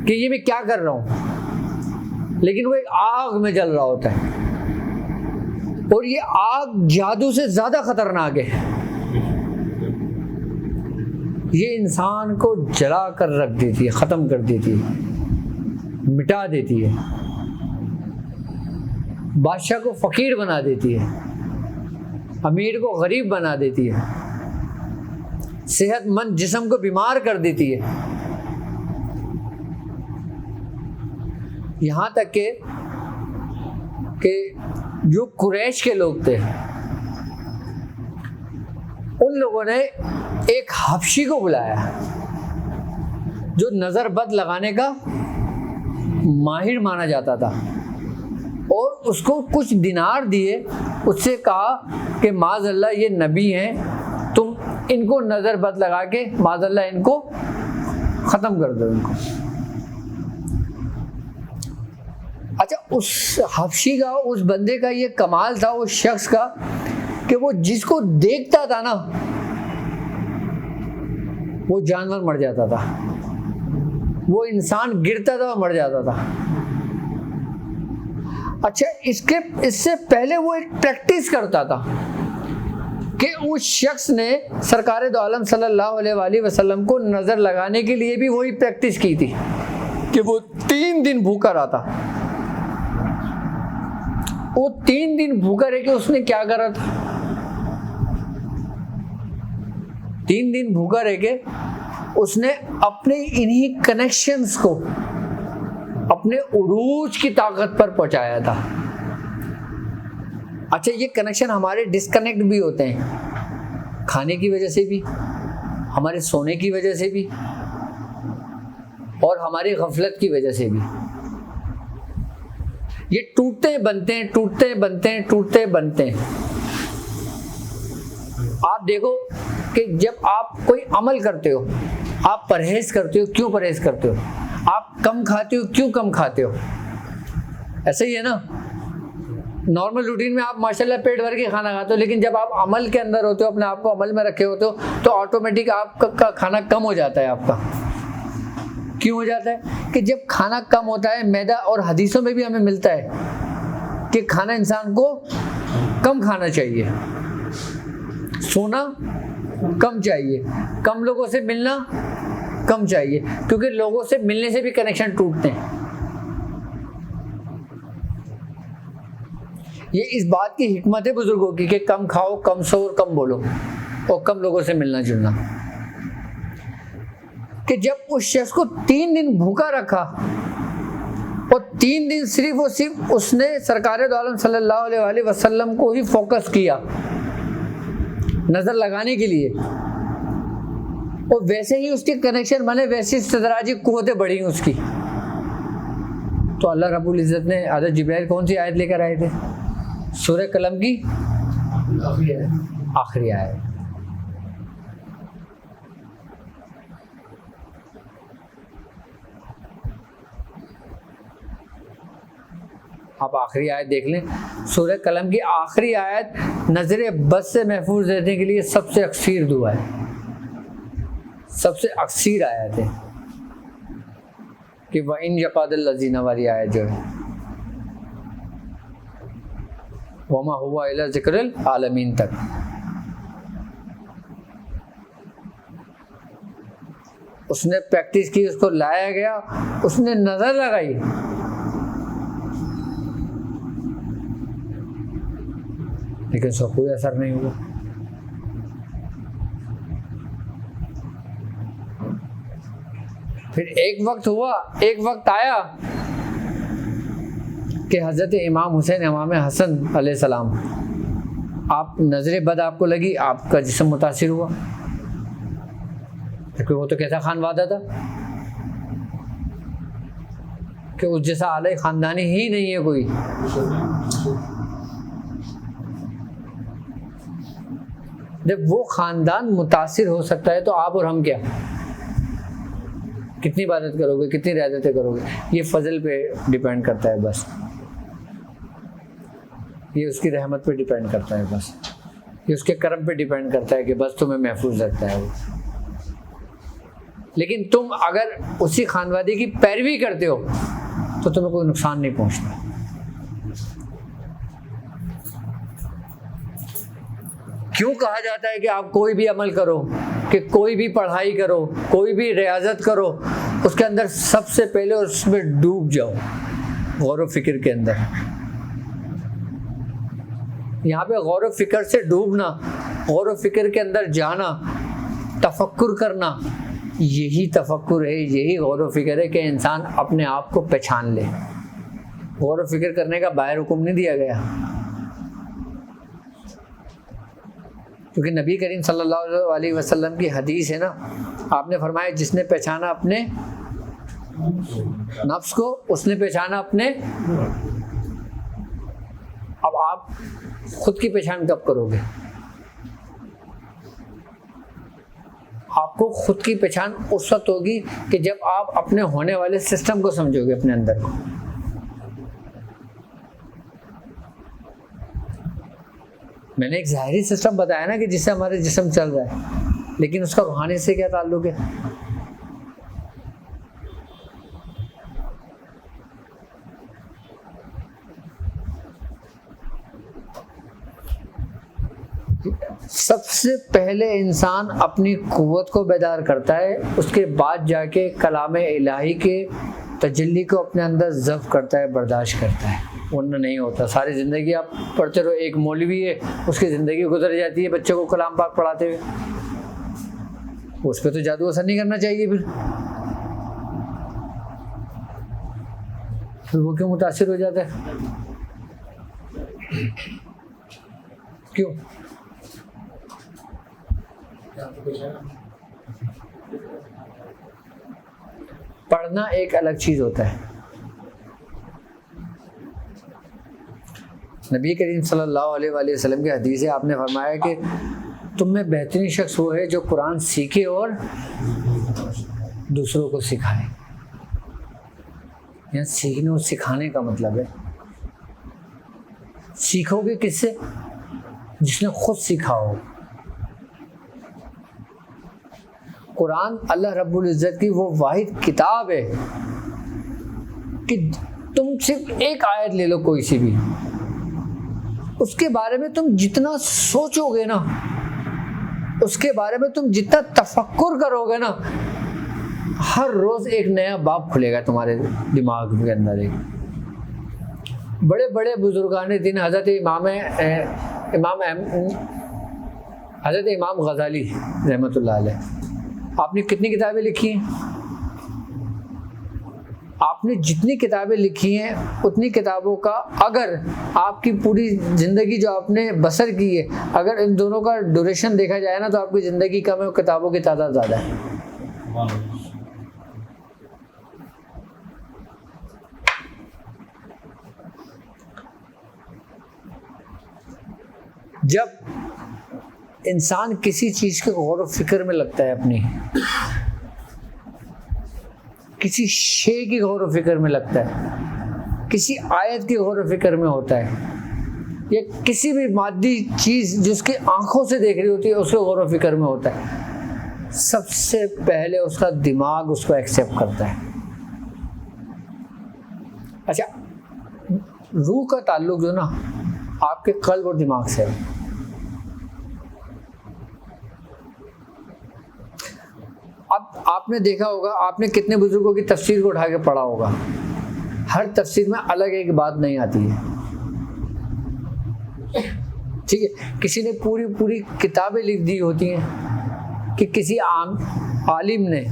कि ये मैं क्या कर रहा हूँ, लेकिन वो एक आग में जल रहा होता है, और ये आग जादू से ज्यादा खतरनाक है। ये इंसान को जला कर रख देती है, खत्म कर देती है, मिटा देती है, बादशाह को फकीर बना देती है, अमीर को गरीब बना देती है, सेहतमंद जिस्म को बीमार कर देती है। यहाँ तक कि जो कुरैश के लोग थे, उन लोगों ने एक हबशी को बुलाया जो नज़र बद लगाने का माहिर माना जाता था, और उसको कुछ दिनार दिए, उससे कहा कि माज़अल्लाह ये नबी हैं, तुम इनको नज़र बद लगा के माज़अल्लाह इनको ख़त्म कर दो इनको। अच्छा, उस हबशी का, उस बंदे का ये कमाल था, उस शख्स का, कि वो जिसको देखता था ना वो जानवर मर जाता था, वो इंसान गिरता था और मर जाता था। अच्छा, इससे पहले वो एक प्रैक्टिस करता था कि उस शख्स ने सरकार दो आलम सल्लल्लाहु अलैहि वसल्लम को नजर लगाने के लिए भी वही प्रैक्टिस की थी कि वो 3 दिन भूखा रहा था। वो 3 दिन भूखा रह के उसने क्या करा था? 3 दिन भूखा रह के उसने अपने इन्हीं कनेक्शंस को अपने उरूज की ताकत पर पहुंचाया था। अच्छा, ये कनेक्शन हमारे डिस्कनेक्ट भी होते हैं, खाने की वजह से भी, हमारे सोने की वजह से भी, और हमारी गफलत की वजह से भी। ये टूटते बनते हैं, टूटते बनते हैं, टूटते बनते हैं। आप देखो कि जब आप कोई अमल करते हो, आप परहेज करते हो, क्यों परहेज करते हो? आप कम खाते हो, क्यों कम खाते हो? ऐसा ही है ना। नॉर्मल रूटीन में आप माशाल्लाह पेट भर के खाना खाते हो, लेकिन जब आप अमल के अंदर होते हो, अपने आप को अमल में रखे होते हो, तो ऑटोमेटिक आपका खाना कम हो जाता है आपका। क्यों हो जाता है? कि जब खाना कम होता है, मैदा, और हदीसों में भी हमें मिलता है कि खाना इंसान को कम खाना चाहिए, सोना कम चाहिए, कम लोगों से मिलना कम चाहिए, क्योंकि लोगों से मिलने से भी कनेक्शन टूटते हैं। ये इस बात की हिकमत है बुजुर्गों की कि कम खाओ, कम सो और कम बोलो, और कम लोगों से मिलना जुलना। कि जब उस शख्स को 3 दिन भूखा रखा और 3 दिन सिर्फ उसने सरकार दो आलम सल्लल्लाहु अलैहि वसल्लम को ही फोकस किया नजर लगाने के लिए, और वैसे ही उसके कनेक्शन बने, वैसी इस्तदराजी कुव्वतें बढ़ी उसकी। तो अल्लाह रब्बुल इज़्ज़त ने हज़रत जिब्राइल कौन सी आयत लेकर आए थे? सूरह कलम की आखिरी आयत। आप आखिरी आयत देख लें, सूरह कलम की आखिरी आयत नजर बद से महफूज रहने के लिए सबसे अक्सीर दुआ है, सबसे अक्सीर आयत है कि वइन यक़ादिल्लज़ीना वाली आयत जो है, वमा हुवा इला ज़िक्रिल आलमीन तक। उसने प्रैक्टिस की, उसको लाया गया, उसने नजर लगाई, लेकिन उसका कोई असर नहीं हुआ। फिर एक वक्त हुआ, एक वक्त आया कि हज़रत इमाम हुसैन इमाम हसन अलैहिस्सलाम, आप नजर बद आपको लगी, आपका जिस्म मुतासिर हुआ, क्योंकि वो तो कैसा खानवादा था कि उस जैसा आले खानदानी ही नहीं है कोई। जब वो खानदान मुतासिर हो सकता है तो आप और हम क्या, कितनी इबादत करोगे, कितनी रियादतें करोगे? ये फजल पे डिपेंड करता है बस, ये उसकी रहमत पे डिपेंड करता है बस, ये उसके करम पे डिपेंड करता है कि बस तुम्हें महफूज रखता है वो। लेकिन तुम अगर उसी खानवादी की पैरवी करते हो तो तुम्हें कोई नुकसान नहीं पहुंचता। क्यों कहा जाता है कि आप कोई भी अमल करो, कि कोई भी पढ़ाई करो, कोई भी रियाजत करो, उसके अंदर सबसे पहले उसमें डूब जाओ, गौर व फिक्र के अंदर। यहाँ पे गौर व फिक्र से डूबना, गौर व फिक्र के अंदर जाना, तफक्कुर करना, यही तफक्कुर है, यही गौर व फिक्र है कि इंसान अपने आप को पहचान ले। गौर व फिक्र करने का बाहर हुक्म नहीं दिया गया, क्योंकि नबी करीम सल्लल्लाहु अलैहि वसल्लम की हदीस है ना, आपने फरमाया जिसने पहचाना अपने नफ्स को, उसने पहचाना अपने। अब आप खुद की पहचान कब करोगे? आपको खुद की पहचान उस वक्त होगी कि जब आप अपने होने वाले सिस्टम को समझोगे, अपने अंदर को। मैंने एक ज़ाहिरी सिस्टम बताया ना कि जिससे हमारे जिस्म चल रहा है, लेकिन उसका रूहानी से क्या ताल्लुक है? सबसे पहले इंसान अपनी कुव्वत को बेदार करता है, उसके बाद जाके कलाम इलाही के तजल्ली को अपने अंदर ज़ब्त करता है, बर्दाश्त करता है, वरना नहीं होता। सारी ज़िंदगी आप पढ़ते रहो, एक मौलवी है उसकी ज़िंदगी गुजर जाती है बच्चों को कलाम पाक पढ़ाते हुए, उस पर तो जादू असर नहीं करना चाहिए। फिर वो क्यों मुतासिर हो जाता है? क्यों? पढ़ना एक अलग चीज होता है। नबी करीम सल्लल्लाहु अलैहि वसल्लम की हदीस है, आपने फरमाया कि तुम में बेहतरीन शख्स वो है जो कुरान सीखे और दूसरों को सिखाए। यहाँ सीखने और सिखाने का मतलब है, सीखोगे किससे? जिसने खुद सीखा हो। कुरान अल्लाह रब्बुल इज़्ज़त की वो वाहिद किताब है कि तुम सिर्फ एक आयत ले लो कोई सी भी, उसके बारे में तुम जितना सोचोगे ना, उसके बारे में तुम जितना तफक्कुर करोगे ना, हर रोज एक नया बाब खुलेगा तुम्हारे दिमाग के अंदर। एक बड़े बड़े बुजुर्गान दिन हज़रत इमाम गज़ाली रहमतुल्लाह अलैह, आपने कितनी किताबें लिखी हैं? आपने जितनी किताबें लिखी हैं उतनी किताबों का अगर आपकी पूरी ज़िंदगी जो आपने बसर की है, अगर इन दोनों का ड्यूरेशन देखा जाए ना, तो आपकी ज़िंदगी कम है और किताबों की तादाद ज़्यादा है। जब इंसान किसी चीज़ के गौर व फिक्र में लगता है, अपनी किसी शे की गौर व फिक्र में लगता है, किसी आयत की गौर व फिक्र में होता है, या किसी भी मादी चीज़ जिसकी आंखों से देख रही होती है उसके गौर व फिक्र में होता है, सबसे पहले उसका दिमाग उसको एक्सेप्ट करता है। अच्छा, रूह का ताल्लुक जो ना आपके कल्ब और दिमाग से है। अब आपने देखा होगा, आपने कितने बुजुर्गों की तफसीर को उठा के पढ़ा होगा, हर तफसीर में अलग एक बात नहीं आती है, ठीक है। किसी ने पूरी पूरी किताबें लिख दी होती हैं कि किसी आलिम ने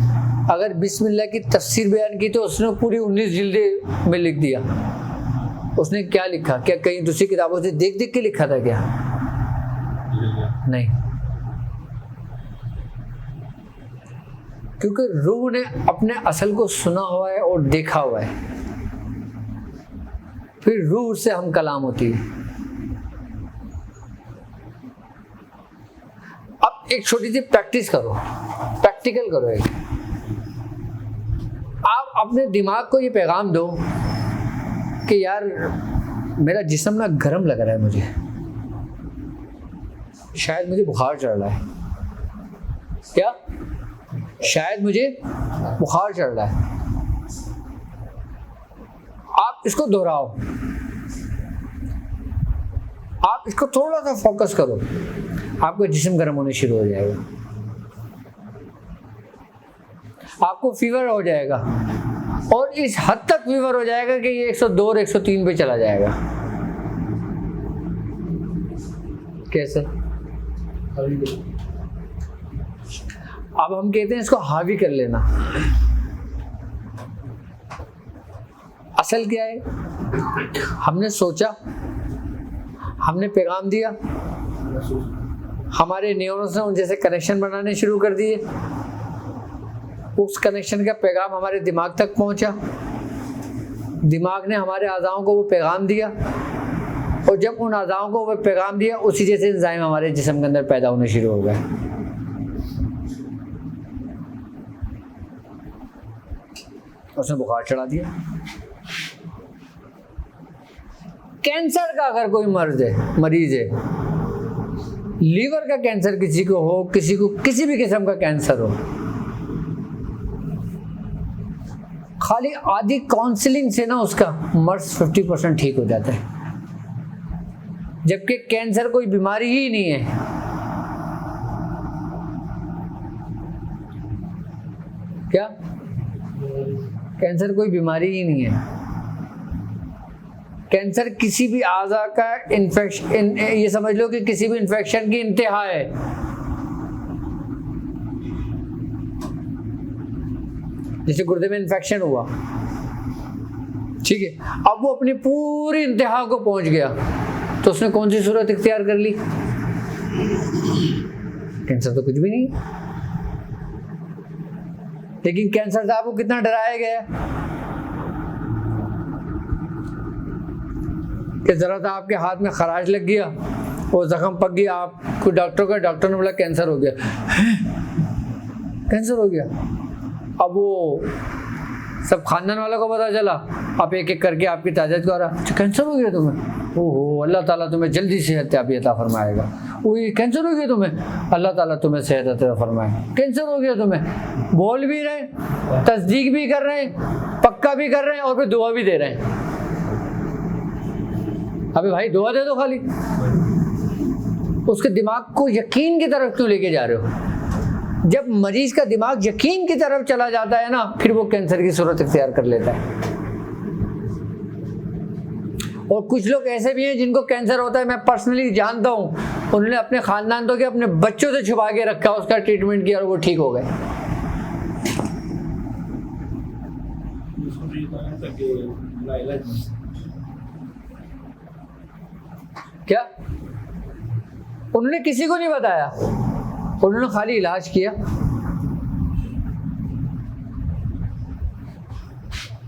अगर बिस्मिल्लाह की तफसीर बयान की तो उसने पूरी 19 जिल्दे में लिख दिया। उसने क्या लिखा? क्या कहीं दूसरी किताबों से देख देख के लिखा था क्या? नहीं, क्योंकि रूह ने अपने असल को सुना हुआ है और देखा हुआ है, फिर रूह से हम कलाम होती है। अब एक छोटी सी प्रैक्टिस करो, प्रैक्टिकल करो। एक आप अपने दिमाग को ये पैगाम दो कि यार मेरा जिस्म ना गर्म लग रहा है, मुझे शायद मुझे बुखार चढ़ रहा है, क्या शायद मुझे बुखार चढ़ रहा है। आप इसको दोहराओ, आप इसको थोड़ा सा फोकस करो, आपका जिस्म गर्म होने शुरू हो जाएगा, आपको फीवर हो जाएगा, और इस हद तक फीवर हो जाएगा कि ये 102 और 103 पे चला जाएगा। कैसे? अब हम कहते हैं इसको हावी कर लेना। असल क्या है? हमने सोचा, हमने पैगाम दिया, हमारे न्यूरॉन्स ने उनसे कनेक्शन बनाने शुरू कर दिए, उस कनेक्शन का पैगाम हमारे दिमाग तक पहुंचा, दिमाग ने हमारे आज़ाओं को वो पैगाम दिया, और जब उन आज़ाओं को वो पैगाम दिया, उसी जैसे एंजाइम हमारे जिस्म के अंदर पैदा होने शुरू हो गए। उसने बुखार चढ़ा दिया। कैंसर का अगर कोई मरीज है, लीवर का कैंसर किसी को हो, किसी को किसी भी किस्म का कैंसर हो, खाली आधी काउंसलिंग से ना उसका मर्ज 50% ठीक हो जाता है, जबकि कैंसर कोई बीमारी ही नहीं है। क्या कैंसर कोई बीमारी ही नहीं है। कैंसर किसी भी आज़ा का इन्फेक्शन, ये समझ लो कि किसी भी इन्फेक्शन की इंतहा है। जैसे गुर्दे में इन्फेक्शन हुआ, ठीक है, अब वो अपनी पूरी इंतहा को पहुंच गया, तो उसने कौन सी सूरत इख्तियार कर ली? कैंसर तो कुछ भी नहीं, लेकिन कैंसर से आपको कितना डराया गया कि जरा सा आपके हाथ में खराश लग गया, वो जख्म पक गया, आपको डॉक्टर ने बोला कैंसर हो गया। कैंसर हो गया। अब वो सब खानदान वालों को पता चला, आप एक एक करके आपकी ताजत को आ रहा, कैंसर हो गया तुम्हें, ओहो अल्लाह ताला तुम्हें जल्दी सेहत अता फरमाएगा। वही कैंसर हो गया तुम्हें, अल्लाह ताला तुम्हें सेहत अता फरमाए। कैंसर हो गया तुम्हें, बोल भी रहे, तस्दीक भी कर रहे हैं, पक्का भी कर रहे हैं, और फिर दुआ भी दे रहे हैं। अबे भाई दुआ दे दो खाली, उसके दिमाग को यकीन की तरफ क्यों लेके जा रहे हो? जब मरीज का दिमाग यकीन की तरफ चला जाता है ना, फिर वो कैंसर की सूरत इख्तियार कर लेता है। और कुछ लोग ऐसे भी हैं जिनको कैंसर होता है, मैं पर्सनली जानता हूँ, उन्होंने अपने खानदान तो क्या अपने बच्चों से छुपा के रखा, उसका ट्रीटमेंट किया और वो ठीक हो गए। क्या उन्होंने किसी को नहीं बताया, उन्होंने खाली इलाज किया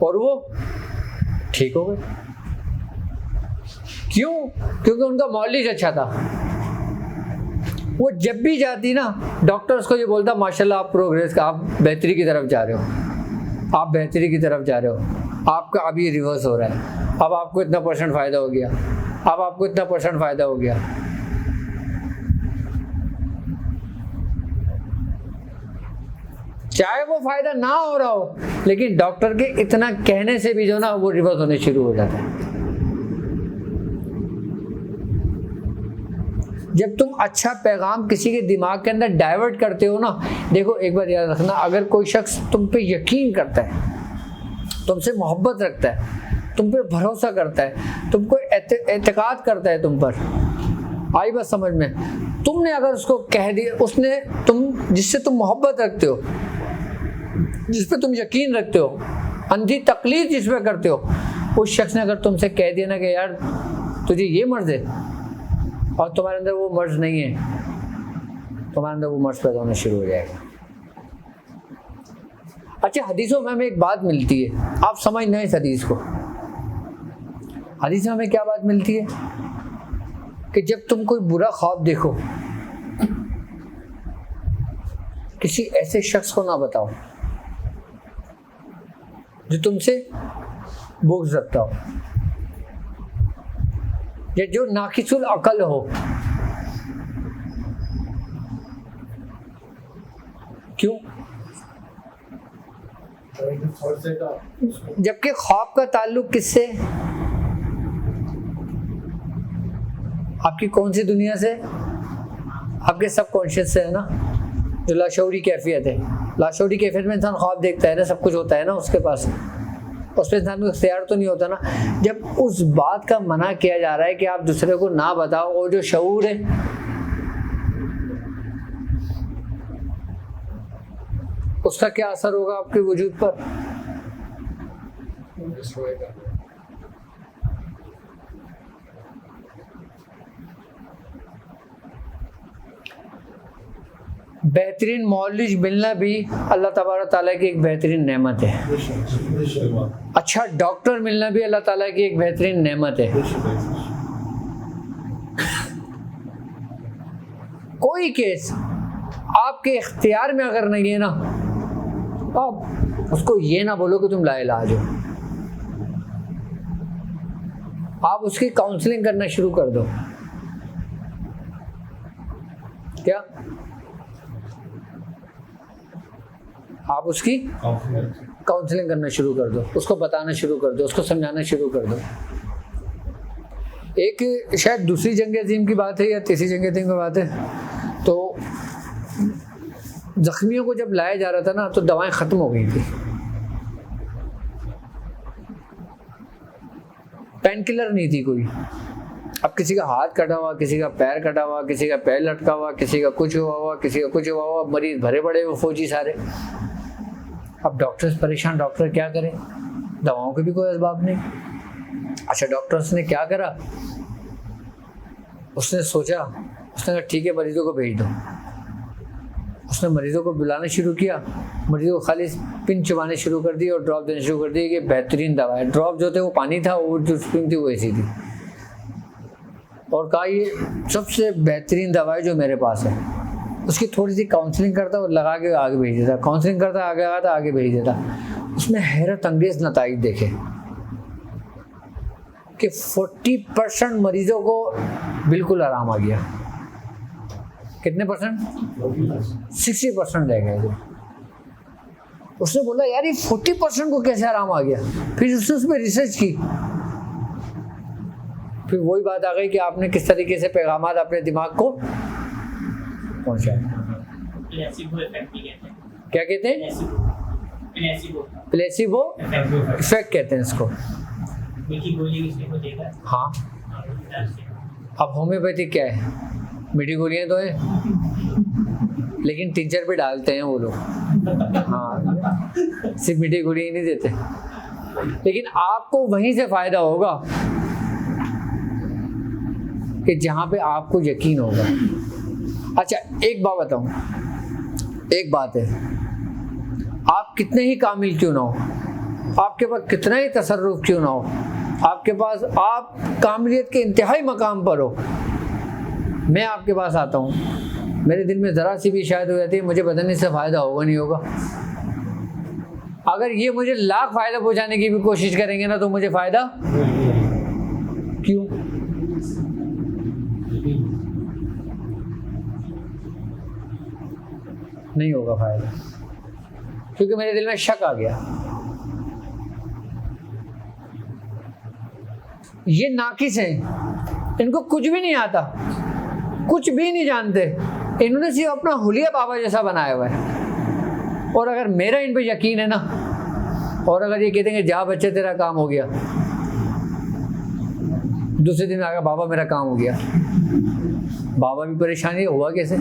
और वो ठीक हो गए। क्यों? क्योंकि उनका मौलिज अच्छा था। वो जब भी जाती ना, डॉक्टर उसको ये बोलता माशाल्लाह आप प्रोग्रेस का, आप बेहतरी की तरफ जा रहे हो, आप बेहतरी की तरफ जा रहे हो, आपका अभी रिवर्स हो रहा है, अब आपको इतना % फ़ायदा हो गया, अब आपको इतना % फ़ायदा हो गया। चाहे वो फायदा ना हो रहा हो, लेकिन डॉक्टर के इतना कहने से भी जो ना वो रिवर्स होने शुरू हो जाता है। जब तुम अच्छा पैगाम किसी के दिमाग के अंदर डाइवर्ट करते हो ना, देखो एक बार याद रखना, अगर कोई शख्स तुम पे यकीन करता है, तुमसे मोहब्बत रखता है, तुम पे भरोसा करता है, तुमको एतकाद करता है तुम पर, आई बात समझ में, तुमने अगर उसको कह दिया, उसने जिससे तुम मोहब्बत रखते हो, जिस पे तुम यकीन रखते हो, अंधी तकलीफ जिस पे करते हो, उस शख्स ने अगर तुमसे कह दिया ना कि यार तुझे ये मर्ज है, और तुम्हारे अंदर वो मर्ज नहीं है, तुम्हारे अंदर वो मर्ज पैदा होना शुरू हो जाएगा। अच्छा, हदीसों में हमें एक बात मिलती है, आप समझना है इस हदीस को। हदीस में हमें क्या बात मिलती है कि जब तुम कोई बुरा ख्वाब देखो, किसी ऐसे शख्स को ना बताओ जो तुमसे बुग़्ज़ रखता हो या जो नाकिसुल अकल हो। क्यों? जबकि ख्वाब का ताल्लुक किससे? आपकी कौन सी दुनिया से? आपके सबकॉन्शियस से है ना, जो लाशऊरी कैफियत है। लाशऊरी कैफियत में इंसान ख्वाब देखता है ना, सब कुछ होता है ना उसके पास, उस पर इंसान को इख्तियार तो नहीं होता ना। जब उस बात का मना किया जा रहा है कि आप दूसरे को ना बताओ, और जो शऊर है उसका क्या असर होगा आपके वजूद पर? बेहतरीन मौलिज मिलना भी अल्लाह तबारक ताला की एक बेहतरीन नेमत है। अच्छा डॉक्टर मिलना भी अल्लाह ताला की एक बेहतरीन नेमत है। कोई केस आपके इख्तियार में अगर नहीं है ना, आप उसको ये ना बोलो कि तुम लाइलाज हो, आप उसकी काउंसलिंग करना शुरू कर दो। क्या आप उसकी काउंसलिंग करना शुरू कर दो, उसको बताना शुरू कर दो, उसको समझाना शुरू कर दो। एक शायद दूसरी जंग अजीम की बात है या तीसरी जंग अजीम की बात है, तो जख्मियों को जब लाया जा रहा था ना तो दवाएं ख़त्म हो गई थी, पेन किलर नहीं थी कोई। अब किसी का हाथ कटा हुआ, किसी का पैर कटा हुआ, किसी का पैर लटका हुआ, किसी का कुछ हुआ, किसी का कुछ हुआ, मरीज भरे पड़े वो फौजी सारे। अब डॉक्टर्स परेशान, डॉक्टर क्या करें, दवाओं के भी कोई असबाब नहीं। अच्छा डॉक्टर्स ने क्या करा, उसने सोचा, उसने कहा ठीक है मरीजों को भेज दो। उसने मरीजों को बुलाना शुरू किया, मरीजों को खाली पिन चुबाने शुरू कर दी और ड्रॉप देने शुरू कर दिए कि बेहतरीन दवा है। ड्रॉप जो थे वो पानी था, वो जो पिन थी वो ऐसी थी, और कहा ये सबसे बेहतरीन दवा है जो मेरे पास है। उसकी थोड़ी सी काउंसलिंग करता और लगा के आगे भेज देता, काउंसलिंग करता आगे आता आगे भेज देता। उसने हैरत अंगेज नताइज देखे कि 40% मरीजों को बिल्कुल आराम आ गया। कितने परसेंट? 60% रह गए थे। उसने बोला यार ये 40% को कैसे आराम आ गया। फिर उसने उस पर रिसर्च की, फिर वही बात आ गई कि आपने किस तरीके से पैगामात अपने दिमाग को पहुंचाए। क्या कहते हैं? प्लेसिबो इफेक्ट कहते हैं इसको। हाँ, अब होम्योपैथिक क्या है? मीठी गोलियां तो है, लेकिन टिंचर भी डालते हैं वो लोग। हाँ, सिर्फ मीठी गोलियां नहीं देते, लेकिन आपको वहीं से फायदा होगा कि जहां पे आपको यकीन होगा। अच्छा एक बात बताऊं, एक बात है, आप कितने ही कामिल क्यों ना हो, आपके पास कितना ही तसर्रुफ क्यों ना हो, आपके पास आप कामिलियत के इंतहाई मकाम पर हो, मैं आपके पास आता हूँ, मेरे दिल में ज़रा सी भी शायद हो जाती है, मुझे पता नहीं इससे फ़ायदा होगा नहीं होगा। अगर ये मुझे लाख फ़ायदा पहुँचाने की भी कोशिश करेंगे ना तो मुझे फ़ायदा क्यों? नहीं होगा फ़ायदा, क्योंकि मेरे दिल में शक आ गया। ये नाकिस हैं, इनको कुछ भी नहीं आता, कुछ भी नहीं जानते, इन्होंने सिर्फ अपना हुलिया बाबा जैसा बनाया हुआ है। और अगर मेरा इन पे यकीन है ना, और अगर ये कहते हैं जा बच्चे तेरा काम हो गया, दूसरे दिन आगे बाबा मेरा काम हो गया, बाबा भी परेशानी हुआ कैसे?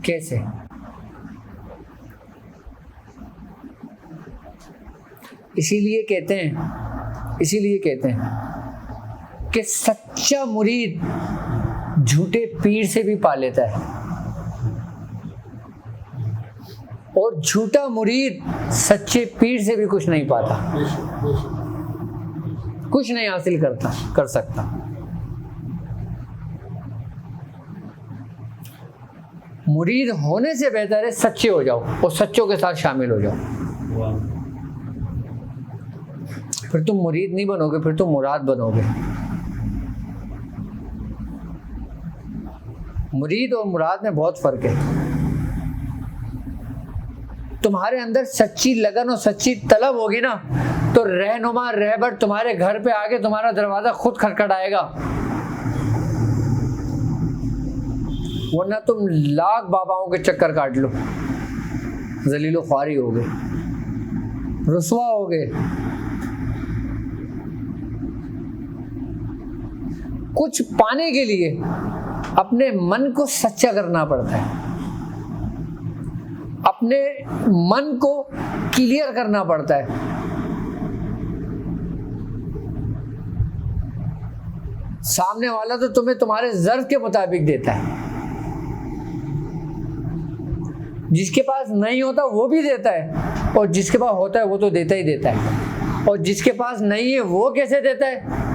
कैसे? इसीलिए कहते हैं कि सच्चा मुरीद झूठे पीर से भी पा लेता है, और झूठा मुरीद सच्चे पीर से भी कुछ नहीं पाता, कुछ नहीं हासिल कर सकता। मुरीद होने से बेहतर है सच्चे हो जाओ और सच्चों के साथ शामिल हो जाओ। फिर तुम मुरीद नहीं बनोगे, फिर तुम मुराद बनोगे। मुरीद और मुराद में बहुत फर्क है। तुम्हारे अंदर सच्ची लगन और सच्ची तलब होगी ना, तो रहनुमा रहबर तुम्हारे घर पे आके तुम्हारा दरवाजा खुद खटखटाएगा, वरना तुम लाख बाबाओं के चक्कर काट लो, जलीलो ख्वारी हो गए, रुसवा हो गए। कुछ पाने के लिए अपने मन को सच्चा करना पड़ता है, अपने मन को क्लियर करना पड़ता है। सामने वाला तो तुम्हें तुम्हारे ज़र्फ के मुताबिक देता है, जिसके पास नहीं होता वो भी देता है, और जिसके पास होता है वो तो देता ही देता है, और जिसके पास नहीं है वो कैसे देता है?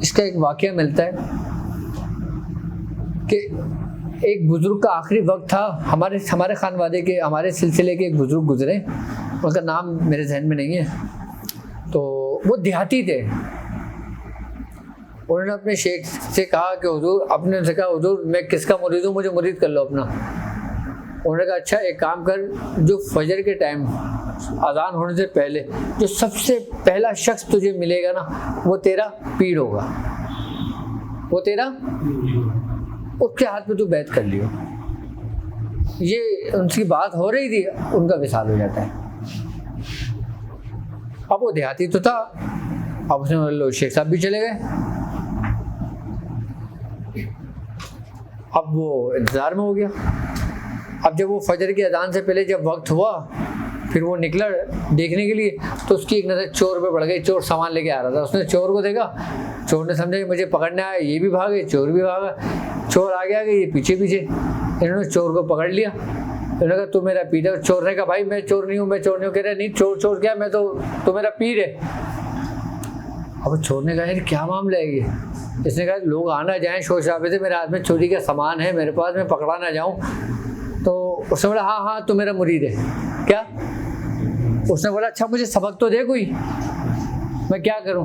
इसका एक वाकया मिलता है कि एक बुजुर्ग का आखिरी वक्त था, हमारे खानवादे के, हमारे सिलसिले के एक बुजुर्ग गुजरे, उनका नाम मेरे जहन में नहीं है। तो वो देहाती थे। उन्होंने अपने शेख से कहा कि हुजूर, अपने से कहा हुजूर मैं किसका मुरीद हूँ, मुझे मुरीद कर लो अपना। उन्होंने कहा अच्छा एक काम कर, जो फजर के टाइम अजान होने से पहले जो सबसे पहला शख्स तुझे मिलेगा ना, वो तेरा पीर होगा, वो तेरा, उसके हाथ में तू बैत कर लियो। ये उनकी बात हो रही थी, उनका विसाल हो जाता है। अब वो देहाती तो था, अब उसने लो शेख साहब भी चले गए। अब वो इंतज़ार में हो गया। अब जब वो फजर की अजान से पहले जब वक्त हुआ, फिर वो निकला देखने के लिए, तो उसकी एक नज़र चोर पे पड़ गई। चोर सामान लेके आ रहा था, उसने चोर को देखा, चोर ने समझा कि मुझे पकड़ने आया, ये भी भागे, चोर भी भागा, चोर आगे आगे, ये पीछे पीछे। इन्होंने चोर को पकड़ लिया। इन्होंने कहा तू मेरा पीर है। चोर ने कहा भाई मैं चोर नहीं हूँ, मैं चोर नहीं हूँ। कह रहा नहीं चोर चोर क्या, मैं तो मेरा पीर है। अब चोर ने कहा यार क्या मामला है ये। इसने कहा लोग आना जाएं शोर शराबे से, मेरे हाथ में चोरी का सामान है मेरे पास, मैं पकड़ा ना जाऊँ। तो उसने बोला हाँ हाँ तू मेरा मुरीद है क्या। उसने बोला अच्छा मुझे सबक तो दे कोई, मैं क्या करूं।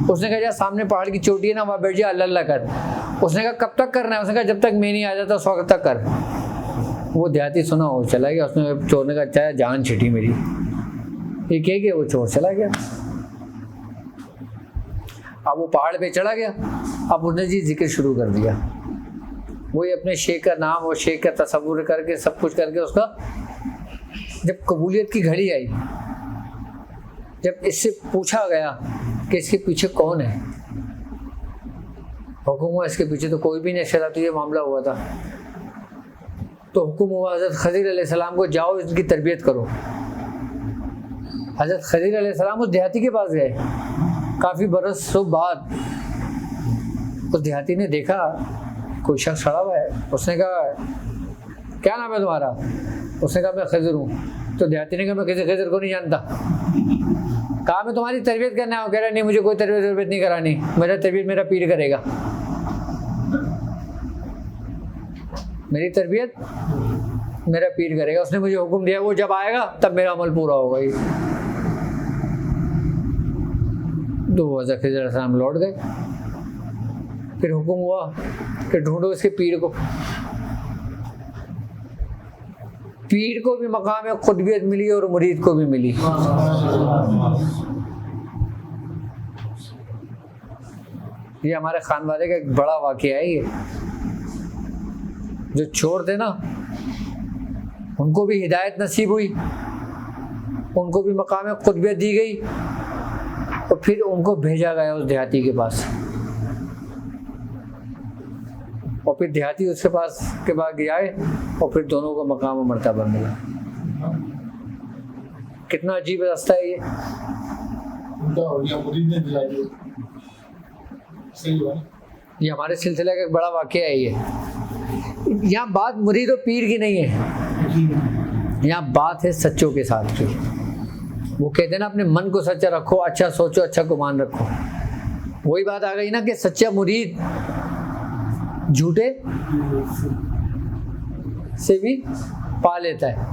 उसने कहा यार सामने पहाड़ की चोटी है ना, वहाँ बैठ जा, अल्लाह अल्लाह कर। उसने कहा कब तक करना है। उसने कहा जब तक मैं नहीं आ जाता उस वक्त तक कर। वो देहाती सुना वो चला गया। उसने चोर ने कहा अच्छा जान छिटी मेरी, ये कह के वो चोर चला गया। अब वो पहाड़ पे चढ़ा गया। अब उसने जी जिक्र शुरू कर दिया, वही अपने शेख का नाम और शेख का तसव्वुर करके सब कुछ करके उसका। जब कबूलियत की घड़ी आई, जब इससे पूछा गया कि इसके पीछे कौन है, हुक्म हुआ इसके पीछे तो कोई भी नहीं, शरारत ये मामला हुआ था। तो हुक्म हुआ हज़रत खज़ीर अलैहिस्सलाम को जाओ इनकी तरबियत करो। हज़रत खज़ीर अलैहिस्सलाम उस देहाती के पास गए। काफ़ी बरसों बाद उस देहाती ने देखा कोई शख्स खड़ा हुआ है। उसने कहा क्या नाम है तुम्हारा। उसने कहा मैं खज़ीर हूँ। तो देहाती ने कहा मैं किसी खज़ीर को नहीं जानता। कहा मैं तुम्हारी तरबियत करना है। कह रहा नहीं मुझे कोई तरबियत नहीं करानी, मेरा तरबियत मेरा पीर करेगा, मेरी तरबियत मेरा पीर करेगा। उसने मुझे हुक्म दिया, वो जब आएगा तब मेरा अमल पूरा होगा। तो हज़रत खज़ीर अलैहिस्सलाम लौट गए। फिर हुक्म हुआ कि ढूंढो इसके पीर को। पीर को भी मकाम खुतबियत मिली और मुरीद को भी मिली। ये हमारे खानवाले का एक बड़ा वाक़या है। ये जो चोर थे ना, उनको भी हिदायत नसीब हुई, उनको भी मकाम खुतबियत दी गई और फिर उनको भेजा गया उस देहाती के पास। और फिर देहाती उसके पास के बाद आए और फिर दोनों को मकाम और मर्तबा मिला। कितना अजीब रास्ता है ये। ये हमारे सिलसिले का एक बड़ा वाक़या है। ये यहाँ बात मुरीद और पीर की नहीं है, यहाँ बात है सच्चों के साथ की। वो कहते हैं ना अपने मन को सच्चा रखो, अच्छा सोचो, अच्छा गुमान रखो। वही बात आ गई ना कि सच्चा मुरीद झूठे से भी पा लेता है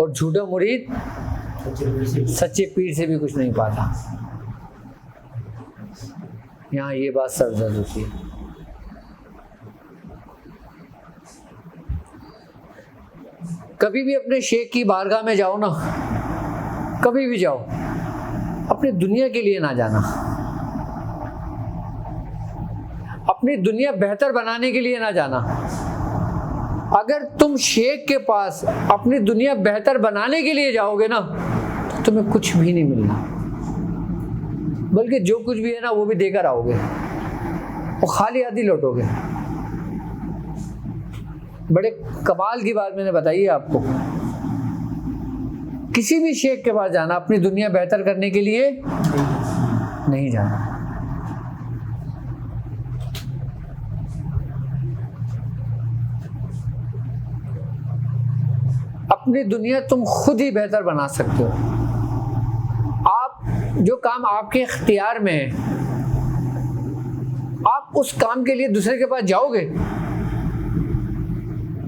और झूठा मुरीद सच्चे पीर से भी कुछ नहीं पाता। यहाँ ये बात सरजद होती है। कभी भी अपने शेख की बारगाह में जाओ ना, कभी भी जाओ, अपनी दुनिया के लिए ना जाना, अपनी दुनिया बेहतर बनाने के लिए ना जाना। अगर तुम शेख के पास अपनी दुनिया बेहतर बनाने के लिए जाओगे ना, तो तुम्हें कुछ भी नहीं मिलना, बल्कि जो कुछ भी है ना वो भी देकर आओगे और खाली हाथ ही लौटोगे। बड़े कमाल की बात मैंने बताई है आपको। किसी भी शेख के पास जाना अपनी दुनिया बेहतर करने के लिए नहीं जाना। अपनी दुनिया तुम खुद ही बेहतर बना सकते हो। आप जो काम आपके इख्तियार में है, आप उस काम के लिए दूसरे के पास जाओगे?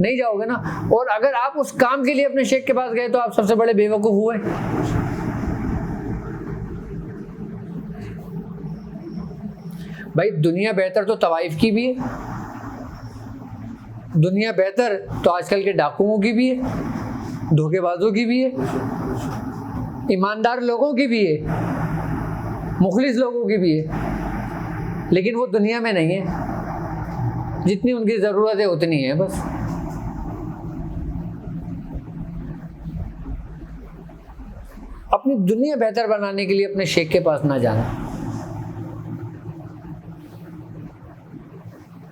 नहीं जाओगे ना। और अगर आप उस काम के लिए अपने शेख के पास गए तो आप सबसे बड़े बेवकूफ़ हुए। भाई दुनिया बेहतर तो तवाइफ की भी है, दुनिया बेहतर तो आजकल के डाकुओं की भी है, धोखेबाजों की भी है, ईमानदार लोगों की भी है, मुखलिस लोगों की भी है, लेकिन वो दुनिया में नहीं है। जितनी उनकी ज़रूरत है उतनी है बस। अपनी दुनिया बेहतर बनाने के लिए अपने शेख के पास ना जाना।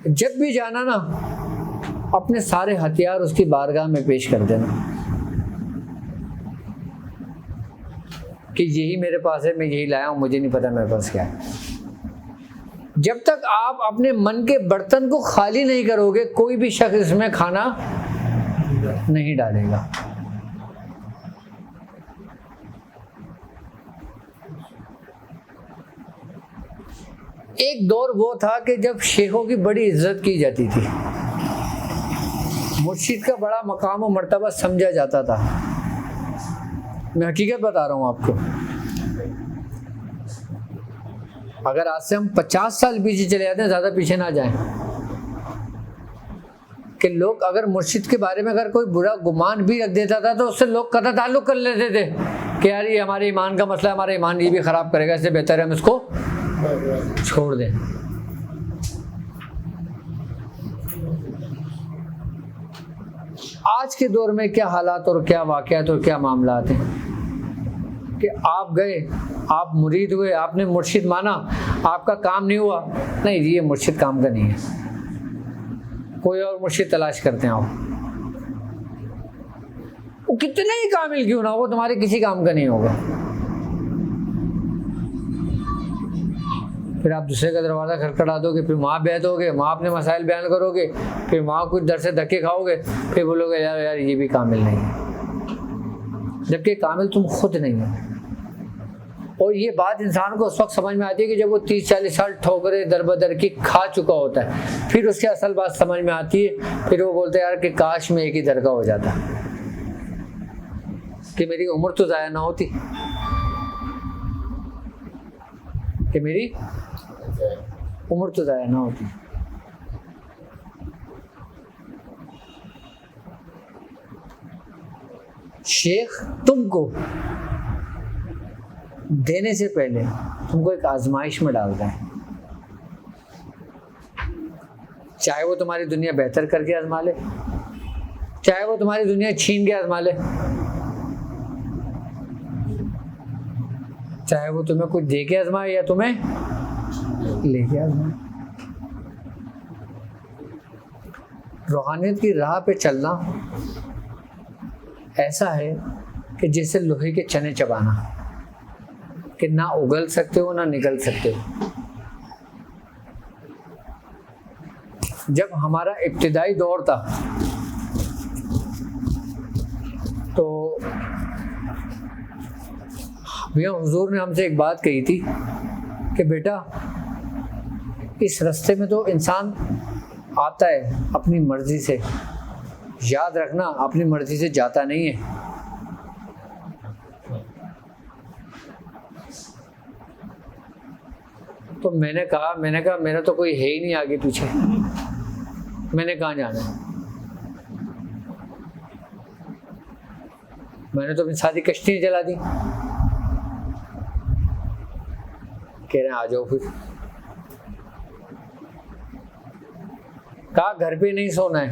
जब भी जाना ना, अपने सारे हथियार उसकी बारगाह में पेश कर देना कि यही मेरे पास है, मैं यही लाया हूं, मुझे नहीं पता मेरे पास क्या है। जब तक आप अपने मन के बर्तन को खाली नहीं करोगे, कोई भी शख्स इसमें खाना नहीं डालेगा। एक दौर वो था कि जब शेखों की बड़ी इज्जत की जाती थी, मुर्शिद का बड़ा मकाम और मर्तबा समझा जाता था। मैं हकीकत बता रहा हूँ आपको। अगर आज से हम 50 साल पीछे चले जाते हैं, ज़्यादा पीछे ना जाएं, कि लोग अगर मुर्शिद के बारे में अगर कोई बुरा गुमान भी रख देता था तो उससे लोग कतई ताल्लुक कर लेते थे कि यार ये हमारे ईमान का मसला है, हमारा ईमान ये भी ख़राब करेगा, इससे बेहतर है हम इसको छोड़ दें। आज के दौर में क्या हालात और क्या वाक़यात और क्या मामलात हैं कि आप गए, आप मुरीद हुए, आपने मुर्शिद माना, आपका काम नहीं हुआ, नहीं ये मुर्शिद काम का नहीं है, कोई और मुर्शिद तलाश करते हैं आप। वो कितने ही कामिल क्यों ना हो, वो तुम्हारे किसी काम का नहीं होगा। फिर आप दूसरे का दरवाज़ा खटखटा दोगे, फिर वहाँ बैठोगे, वहाँ अपने मसाइल बयान करोगे, फिर वहाँ कुछ दर से धक्के खाओगे, फिर बोलोगे यार यार ये भी कामिल नहीं है, जबकि कामिल तुम खुद नहीं हो। और ये बात इंसान को उस वक्त समझ में आती है कि जब वो 30-40 साल ठोकरें दर बदर की खा चुका होता है, फिर उसकी असल बात समझ में आती है। फिर वो बोलते हैं यार कि काश में एक ही दर का हो जाता, कि मेरी उम्र तो ज़ाया ना होती, कि मेरी उम्र तो ज़ाया ना होती। शेख तुमको देने से पहले तुमको एक आजमाइश में डालता है, चाहे वो तुम्हारी दुनिया बेहतर करके आजमा ले, चाहे वो तुम्हारी दुनिया छीन के आजमा ले, चाहे वो तुम्हें कुछ दे के आजमाए या तुम्हें लेके आजमाए। रूहानियत की राह पे चलना ऐसा है कि जैसे लोहे के चने चबाना, कि ना उगल सकते हो ना निकल सकते हो। जब हमारा इब्तिदाई दौर था तो भैया हुजूर ने हमसे एक बात कही थी कि बेटा इस रास्ते में तो इंसान आता है अपनी मर्जी से, याद रखना अपनी मर्जी से जाता नहीं है। तो मैंने कहा मेरा तो कोई है ही नहीं आगे पीछे, मैंने कहाँ जाना है, मैंने तो अपनी सारी कश्ती जला दी। कह रहे हैं आ जाओ फिर। कहा घर पे नहीं सोना है,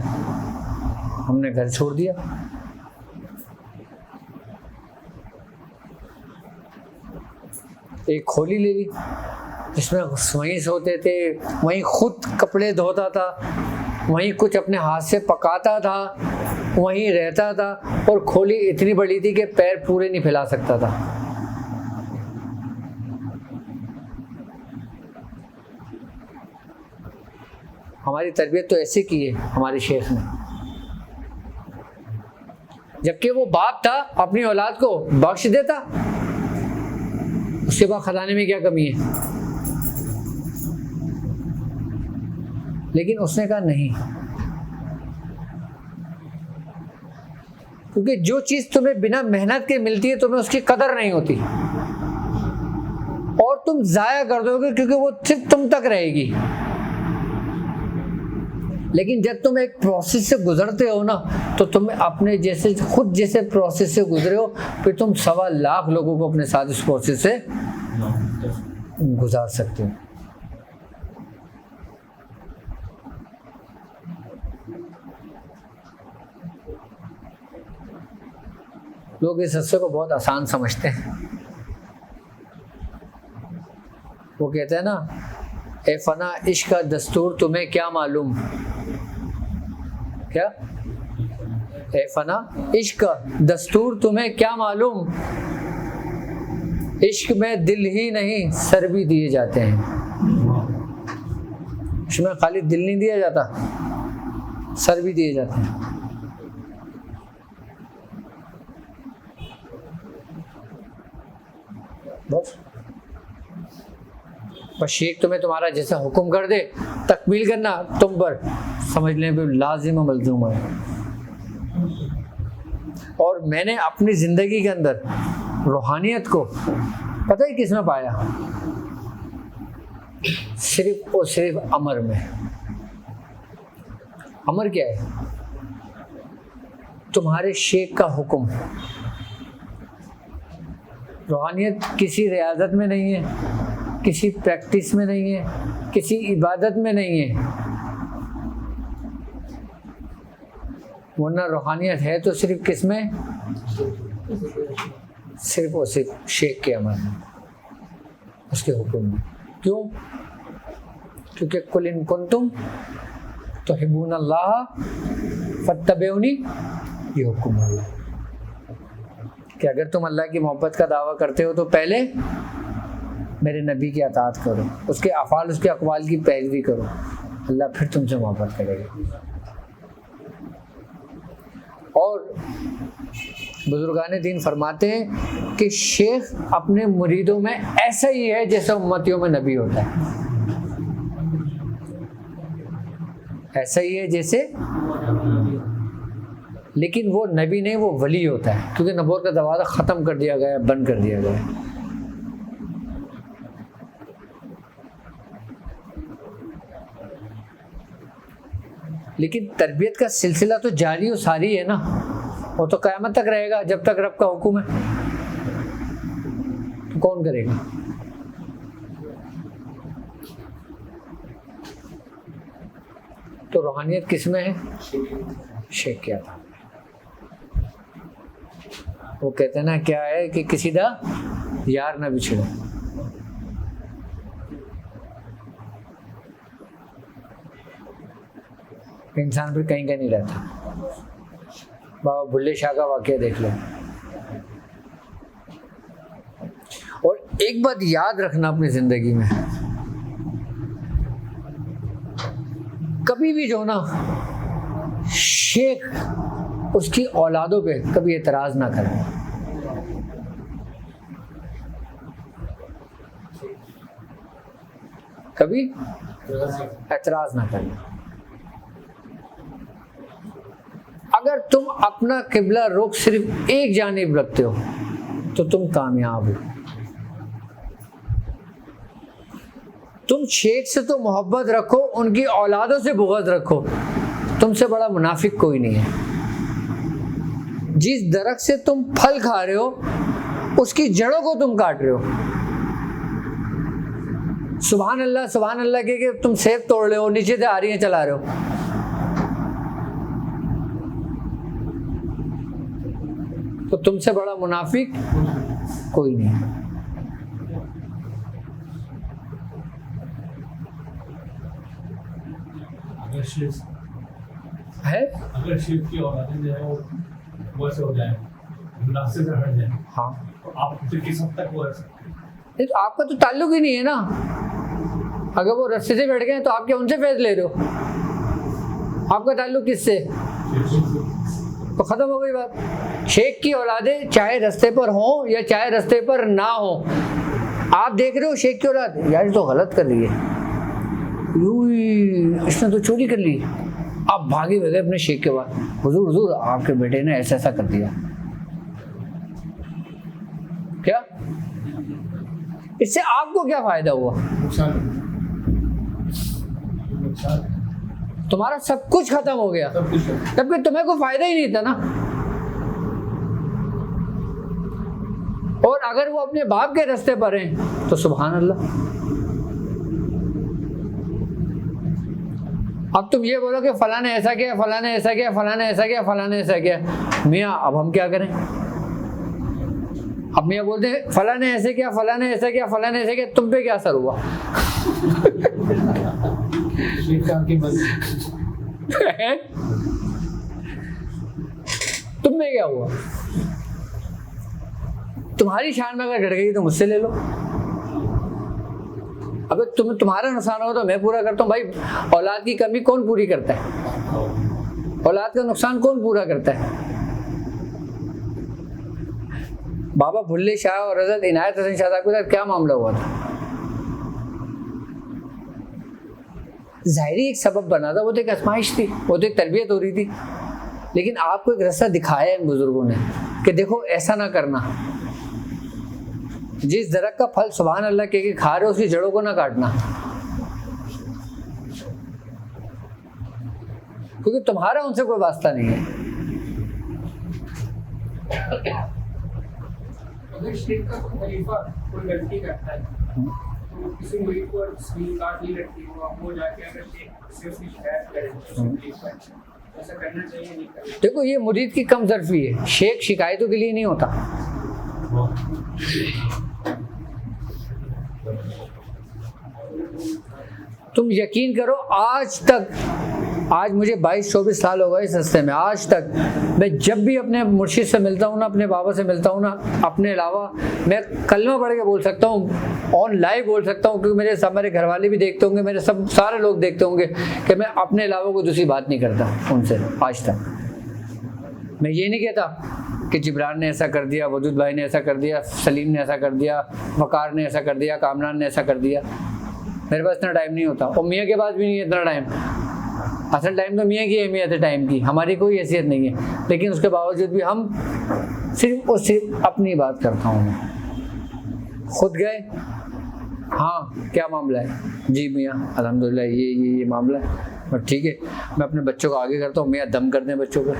हमने घर छोड़ दिया। एक खोली ले ली जिसमें वहीं सोते थे, वहीं खुद कपड़े धोता था, वहीं कुछ अपने हाथ से पकाता था, वहीं रहता था। और खोली इतनी बड़ी थी कि पैर पूरे नहीं फैला सकता था। हमारी तरबियत तो ऐसे की है हमारे शेख ने, जबकि वो बाप था अपनी औलाद को बख्श देता, उसके बाद खजाने में क्या कमी है। लेकिन उसने कहा नहीं, क्योंकि जो चीज तुम्हें बिना मेहनत के मिलती है तुम्हें उसकी कदर नहीं होती। और तुम जाया कर दोगे क्योंकि वो सिर्फ तुम तक रहेगी। लेकिन जब तुम एक प्रोसेस से गुजरते हो ना, तो तुम अपने जैसे खुद जैसे प्रोसेस से गुजरे हो, फिर तुम 1.25 लाख लोगों को अपने साथ इस प्रोसेस से गुजार सकते हो। लोग इस हिस्से को बहुत आसान समझते हैं। वो कहते हैं ना, ए फना इश्क का दस्तूर तुम्हें क्या मालूम, क्या? ए फना इश्क का दस्तूर तुम्हें क्या मालूम, इश्क में दिल ही नहीं सर भी दिए जाते हैं। इसमें खाली दिल नहीं दिया जाता, सर भी दिए जाते हैं। बस शेख तुम्हें तुम्हारा जैसा हुक्म कर दे, तकमील करना तुम पर समझ लें भी लाजिम और मलजूम है। और मैंने अपनी जिंदगी के अंदर रूहानियत को पता है किस में पाया? सिर्फ और सिर्फ अमर में। अमर क्या है? तुम्हारे शेख का हुक्म। रूहानियत किसी रियाजत में नहीं है, किसी प्रैक्टिस में नहीं है, किसी इबादत में नहीं है, वरना रूहानियत है तो सिर्फ किस में? सिर्फ और सिर्फ शेख के अमर में, उसके हुक्म में। क्यों? क्योंकि कुल इन कुंतुम तुहिब्बूनल्लाह फत्तबिऊनी, ये हुक्म है कि अगर तुम अल्लाह की मोहब्बत का दावा करते हो तो पहले मेरे नबी की अताअत करो, उसके अफ़ाल उसके अक़वाल की पैरवी करो, अल्लाह फिर तुमसे मोहब्बत करेगा। और बुजुर्गान दीन फरमाते हैं कि शेख अपने मुरीदों में ऐसा ही है जैसा उम्मतियों में नबी होता है, ऐसा ही है जैसे, लेकिन वो नबी नहीं, वो वली होता है, क्योंकि नबूवत का दरवाज़ा ख़त्म कर दिया गया, बंद कर दिया गया। लेकिन तरबियत का सिलसिला तो जारी और सारी है ना, वो तो क़यामत तक रहेगा जब तक रब का हुक्म है। तो कौन करेगा? तो रूहानियत किस में है? शेख क्या था? वो कहते हैं ना, क्या है कि किसी दा यार ना बिछड़े। इंसान फिर कहीं का नहीं रहता। बाबा बुल्ले शाह का वाकया देख लो। और एक बात याद रखना अपनी जिंदगी में, कभी भी जो ना शेख उसकी औलादों पे कभी एतराज ना करें। कभी एतराज ना करें। अगर तुम अपना किबला रुख सिर्फ एक जानिब रखते हो तो तुम कामयाब हो। तुम शेख से तो मोहब्बत रखो, उनकी औलादों से बुग़्ज़ रखो, तुमसे बड़ा मुनाफिक कोई नहीं है। जिस दरख्त से तुम फल खा रहे हो उसकी जड़ों को तुम काट रहे हो। सुभान अल्लाह के तुम सेब तोड़ रहे हो, नीचे से आरियां चला रहे हो। तो तुमसे बड़ा मुनाफिक कोई नहीं है। अगर शेख की औलादें जो है वो वैसे हो जाए, रास्ते से हट जाए, हाँ, तो आप फिर किस हद तक वो रह सकते? नहीं तो आपका तो ताल्लुक ही नहीं है ना। अगर वो रास्ते से बैठ गए तो आप क्या उनसे फैज़ ले रहे हो? आपका ताल्लुक किससे? तो ख़त्म हो गई बात। शेख की औलादें चाहे रास्ते पर हो या चाहे रास्ते पर ना हो, आप देख रहे हो शेख की औलाद, यार तो गलत कर रही है, इसने तो चोरी कर ली, आप भागे गए अपने शेख के बाद, हुजूर हुजूर आपके बेटे ने ऐसा ऐसा कर दिया। क्या इससे आपको क्या फायदा हुआ? तुम्हारा सब कुछ खत्म हो गया, जबकि तुम्हें कोई फायदा ही नहीं था ना। और अगर वो अपने बाप के रास्ते पर हैं तो सुभान अल्लाह। अब तुम ये बोलो कि फलां ने ऐसा किया, फलां ने ऐसा किया, फलां ने ऐसा किया, फलां ने ऐसा किया। मियाँ अब हम क्या करें? अब मियाँ बोलते हैं फलां ने ऐसे किया, फलां ने ऐसा किया, फलां ने ऐसा किया, तुम पे क्या असर हुआ? तुम में क्या हुआ? तुम्हारी शान में अगर घट गई तो मुझसे ले लो। अबे तुम्हारा नुकसान हो तो मैं पूरा करता हूँ। भाई औलाद की कमी कौन पूरी करता है? औलाद का नुकसान कौन पूरा करता है? बाबा भुल्ले शाह और हज़रत इनायत हसन शाह साहब के साथ क्या मामला हुआ था? ज़ाहिरी एक सबब बना था, वो तो एक आजमाइश थी, वो तो एक तरबियत हो रही थी। लेकिन आपको एक रास्ता दिखाया इन बुजुर्गों ने कि देखो ऐसा ना करना। जिस दरख्त का फल सुभान अल्लाह के खा रहे हो उसकी जड़ों को ना काटना, क्योंकि तुम्हारा उनसे कोई वास्ता नहीं है। अगर शेख का कोई खलीफा कोई गलती करता है तो किसी मुरीद को स्क्रीन काट नहीं लगती, वो जाके अगर शेख से उसकी शिकायत करे, ऐसा करना चाहिए नहीं करना? देखो ये मुरीद की कम ज़र्फी है, शेख शिकायतों के लिए नहीं होता। तुम यकीन करो आज मुझे 22-24 साल हो गए इस रास्ते में। आज तक मैं जब भी अपने मुर्शिद से मिलता हूँ ना, अपने बाबा से मिलता हूँ ना, अपने अलावा मैं कलमा पढ़ के बोल सकता हूँ, ऑन लाइव बोल सकता हूँ, क्योंकि मेरे घर वाले भी देखते होंगे, मेरे सारे लोग देखते होंगे कि मैं अपने अलावा कोई दूसरी बात नहीं करता उनसे आज तक। मैं ये नहीं कहता कि जिब्रान ने ऐसा कर दिया, वजूद भाई ने ऐसा कर दिया, सलीम ने ऐसा कर दिया, वकार ने ऐसा कर दिया, कामरान ने ऐसा कर दिया। मेरे पास इतना टाइम नहीं होता, और मियाँ के पास भी नहीं है इतना टाइम। असल टाइम तो मियाँ की अहमियत है टाइम की, हमारी कोई हैसियत नहीं है। लेकिन उसके बावजूद भी हम सिर्फ और सिर्फ अपनी बात करता हूँ मैं। खुद गए, हाँ क्या मामला है? जी मियाँ अल्हम्दुलिल्लाह ये मामला है। और ठीक है, मैं अपने बच्चों को आगे करता हूँ, मियाँ दम कर दें बच्चों को,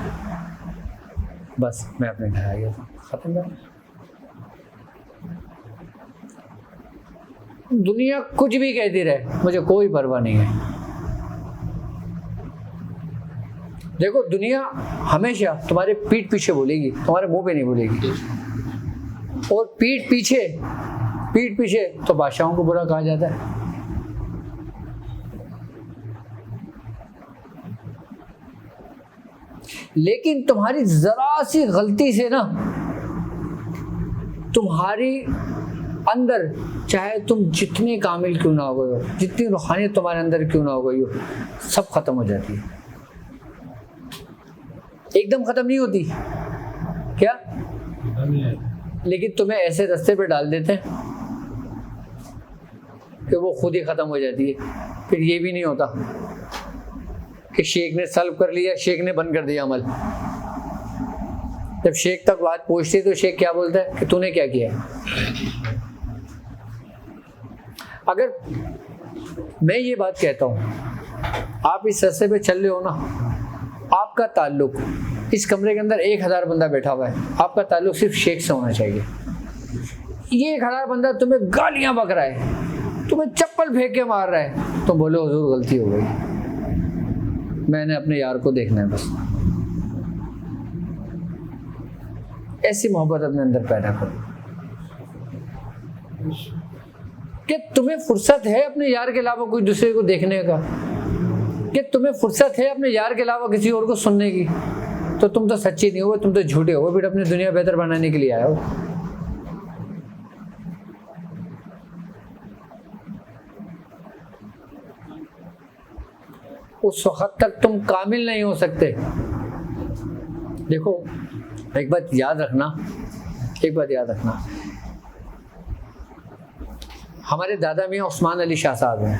बस मैं अपने घर आ गया था, खत्म कर। दुनिया कुछ भी कहती रहे, मुझे कोई परवाह नहीं है। देखो दुनिया हमेशा तुम्हारे पीठ पीछे बोलेगी, तुम्हारे मुंह पे नहीं बोलेगी। और पीठ पीछे तो बादशाहों को बुरा कहा जाता है। लेकिन तुम्हारी जरा सी गलती से ना, तुम्हारी अंदर चाहे तुम जितने कामिल क्यों ना हो गए हो, जितनी रूहानियत तुम्हारे अंदर क्यों ना हो गई हो, सब खत्म हो जाती है। एकदम खत्म नहीं होती क्या? लेकिन तुम्हें ऐसे रास्ते पे डाल देते हैं कि वो खुद ही खत्म हो जाती है। फिर ये भी नहीं होता कि शेख ने सल्व कर लिया, शेख ने बंद कर दिया अमल। जब शेख तक बात पहुंचती तो शेख क्या बोलता है कि तूने क्या किया? अगर मैं ये बात कहता हूँ, आप इस रास्ते पे चल रहे हो ना, आपका ताल्लुक, इस कमरे के अंदर 1000 बंदा बैठा हुआ है, आपका ताल्लुक सिर्फ शेख से होना चाहिए। ये 1000 बंदा तुम्हें गालियां बक रहा है, तुम्हें चप्पल फेंक के मार रहा है, तो बोलो हुजूर गलती हो गई, मैंने अपने यार को देखना है बस। ऐसी मोहब्बत अपने अंदर पैदा करो कि तुम्हें फुर्सत है अपने यार के अलावा कोई दूसरे को देखने का, कि तुम्हें फुर्सत है अपने यार के अलावा किसी और को सुनने की, तो तुम तो सच्ची नहीं हो, तुम तो झूठे हो, फिर अपनी दुनिया बेहतर बनाने के लिए आए हो। उस वक्त तक तुम कामिल नहीं हो सकते। देखो एक बात याद रखना, हमारे दादा मियाँ उस्मान अली शाह साहब हैं,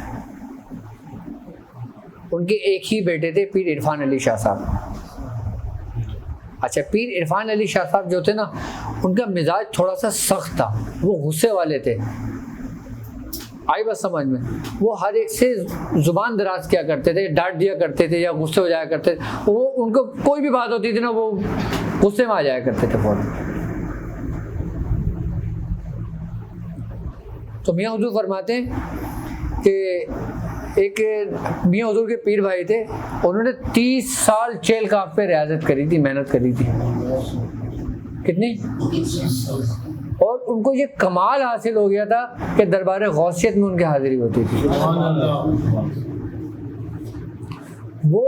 उनके एक ही बेटे थे पीर इरफान अली शाह साहब। अच्छा, पीर इरफान अली शाह साहब जो थे ना, उनका मिजाज थोड़ा सा सख्त था, वो गुस्से वाले थे। आई बात समझ में? वो हर एक से जुबान दराज किया करते थे, डांट दिया करते थे या गुस्से हो जाया करते थे। वो उनको कोई भी बात होती थी ना, वो गुस्से में आ जाया करते थे बहुत। तो मियाँ हुजूर फरमाते हैं कि एक मियाँ हुजूर के पीर भाई थे, उन्होंने 30 साल चेल काफ पे रियाजत करी थी, मेहनत करी थी। कितनी? और उनको ये कमाल हासिल हो गया था कि दरबार गौसियत में उनकी हाजिरी होती थी। वो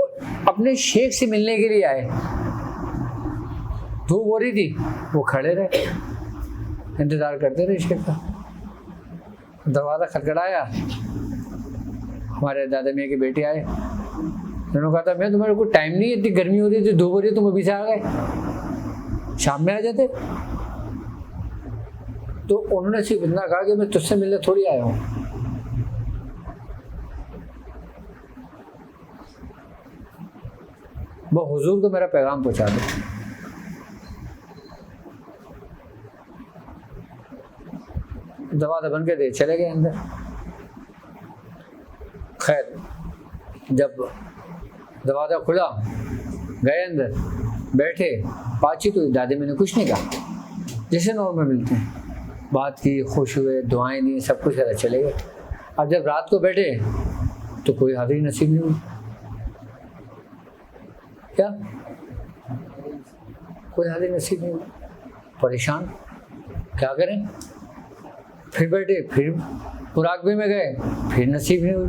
अपने शेख से मिलने के लिए आए, धूप हो रही थी, वो खड़े रहे, इंतजार करते रहे शेख का। दरवाज़ा खटखटाया, हमारे दादा मियाँ के बेटे आए। उन्होंने कहा था मैं तुम्हारे को टाइम नहीं है, इतनी गर्मी हो रही थी, धूप हो रही है, तुम अभी से आ गए, शाम में आ जाते। तो उन्होंने सिर्फ इतना कहा कि मैं तुझसे मिलने थोड़ी आया हूँ। वो हुजूर को मेरा पैगाम पहुँचा दो। दरवाज़ा बन के दे चले गए अंदर। खैर जब दरवाज़ा खुला, गए अंदर, बैठे, बातचीत हुई। दादी मैंने कुछ नहीं कहा, जैसे नॉर्मल मिलते हैं, बात की, खुश हुए, दुआएं दी, सब कुछ करा, चले गए। अब जब रात को बैठे तो कोई हाजिरी नसीब नहीं हुई। क्या? कोई हाजिरी नसीब नहीं हुई। परेशान, क्या करें? फिर बैठे, फिर मुराकबे में गए, फिर नसीब नहीं हुई,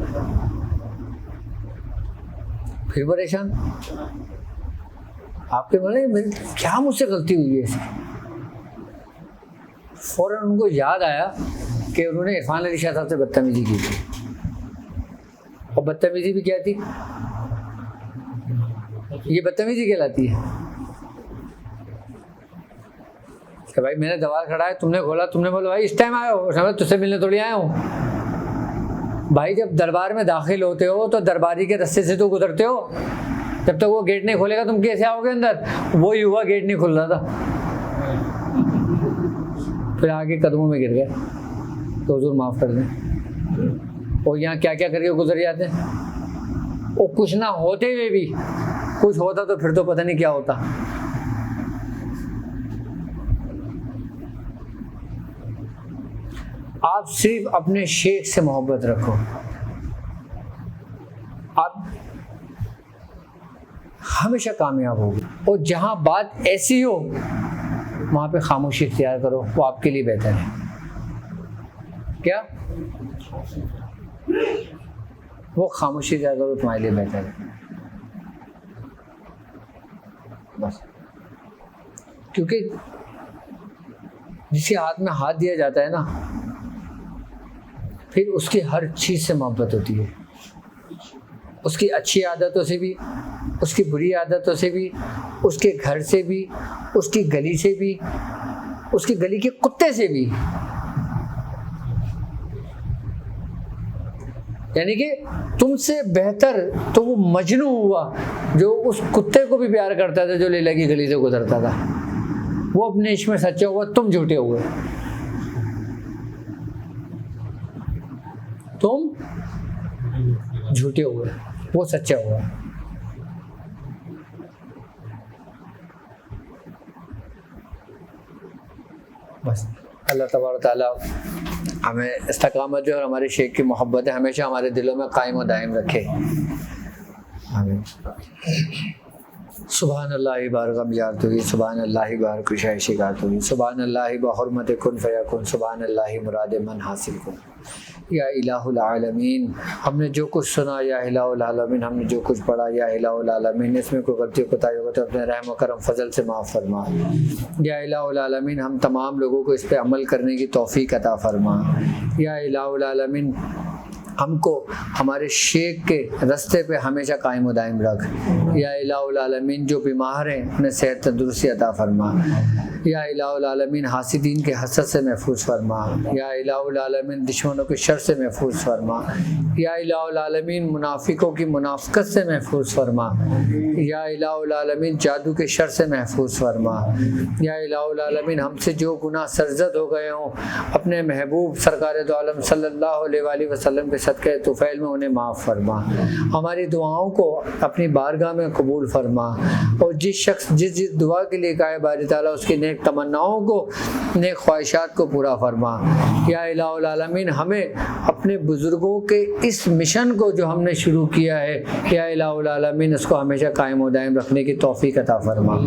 फिर परेशान। आपके मन में क्या मुझसे गलती हुई है ऐसी? फौरन उनको याद आया कि उन्होंने इरफान अली शाह साहब से बदतमीजी की थी। और बदतमीजी भी क्या थी? ये बदतमीजी कहलाती है कि भाई मैंने दरवाज़ा खड़ा है, तुमने खोला, तुमने बोला भाई इस टाइम आए हो, समझ तुझसे मिलने थोड़ी आया हूँ। भाई जब दरबार में दाखिल होते हो तो दरबारी के रास्ते से तो गुजरते हो, जब तक वो गेट नहीं खोलेगा तुम कैसे आओगे अंदर? वो ही हुआ, गेट नहीं खुल रहा था, फिर आगे कदमों में गिर गए। तो हुजूर माफ़ कर दें। और यहाँ क्या क्या करके गुजर जाते हैं। और कुछ ना होते हुए भी कुछ होता तो फिर तो पता नहीं क्या होता। आप सिर्फ अपने शेख से मोहब्बत रखो। आप हमेशा कामयाब होगी। और जहाँ बात ऐसी हो वहाँ पे खामोशी इख्तियार करो, वो आपके लिए बेहतर है। क्या? वो खामोशी इख्तियार करो, तुम्हारे लिए बेहतर है बस। क्योंकि जिसके हाथ में हाथ दिया जाता है ना, फिर उसकी हर चीज़ से मोहब्बत होती है। उसकी अच्छी आदतों से भी, उसकी बुरी आदतों से भी, उसके घर से भी, उसकी गली से भी, उसकी गली के कुत्ते से भी। यानी कि तुमसे बेहतर तो वो मजनू हुआ जो उस कुत्ते को भी प्यार करता था, जो लैला की गली से गुजरता था। वो अपने इश्क में सच्चा हुआ, तुम झूठे हुए। तुम झूठे हुए, वो सच्चा हुआ। बस अल्लाह तबारक तआला हमें इस्तकामत जो और हमारे शेख की मोहब्बत है हमेशा हमारे दिलों में कायम और दायम रखे। आमीन। सुभान अल्लाह बार गम यारतुही, सुभान अल्लाह बार कुशाई शिकातुही, सुभान अल्लाह बहरमत कुन फयकुन, सुभान अल्लाह मुराद मन हासिल कुन। या इलाहुल आलमीन, हमने जो कुछ सुना, या इलाहुल आलमीन हमने जो कुछ पढ़ा, या इलाहुल आलमीन इसमें कोई गलती कोताही हो तो अपने रहम करम फजल से माफ़ फरमा। या इलाहुल आलमीन हम तमाम लोगों को इस पर अमल करने की तौफीक अता फरमा। या इलाहुल आलमीन हमको हमारे शेख के रास्ते पे हमेशा कायम दायम रख। या इलाहुल आलमीन जो बीमार हैं उन्हें सेहत तंदुरुस्ती अता फरमा। या इलाहुल आलमीन हासिदीन के हसद से महफूज फरमा। या इलाहुल आलमीन दुश्मनों के शर से महफूज फरमा। या इलाहुल आलमीन मुनाफिकों की मुनाफिकत से महफूज फरमा। या इलाहुल आलमीन जादू के शर से महफूज फरमा। या इलाहुल आलमीन हमसे जो गुनाह सरजद हो गए हों अपने महबूब सरकार दो आलम सल्लल्लाहु अलैहि वसल्लम के सदक़े तुफ़ैल में उन्हें माफ़ फरमा। हमारी दुआओं को अपनी बारगाह में कबूल फरमा और जिस शख्स जिस दुआ के लिए कहा बारी ताला उसकी नेक तमन्नाओं को नेक ख्वाहिशात को पूरा फरमा। या इलाहुल आलमीन हमें अपने बुज़ुर्गों के इस मिशन को जो हमने शुरू किया है या इलाहुल आलमीन उसको हमेशा कायम व दायम रखने की तौफीक अता फरमा।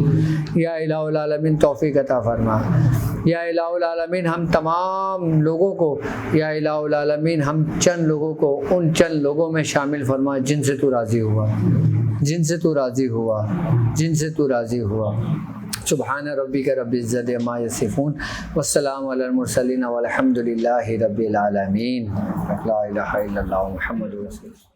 या इलाहुल आलमीन तौफीक अता फरमा। या इलाहुल आलमीन हम तमाम लोगों को या इलाहुल आलमीन हम चंद लोगों को उन चंद लोगों में शामिल फरमा जिनसे तू राज़ी हुआ, जिनसे तू राज़ी हुआ, जिनसे तू राज़ी हुआ। सुब्हान रब्बिका रब्बिल इज़्ज़ति अम्मा यसिफून वस्सलामु अलल मुरसलीन वल्हम्दुलिल्लाहि रब्बिल आलमीन। ला इलाहा इल्लल्लाह मुहम्मदुर रसूलुल्लाह।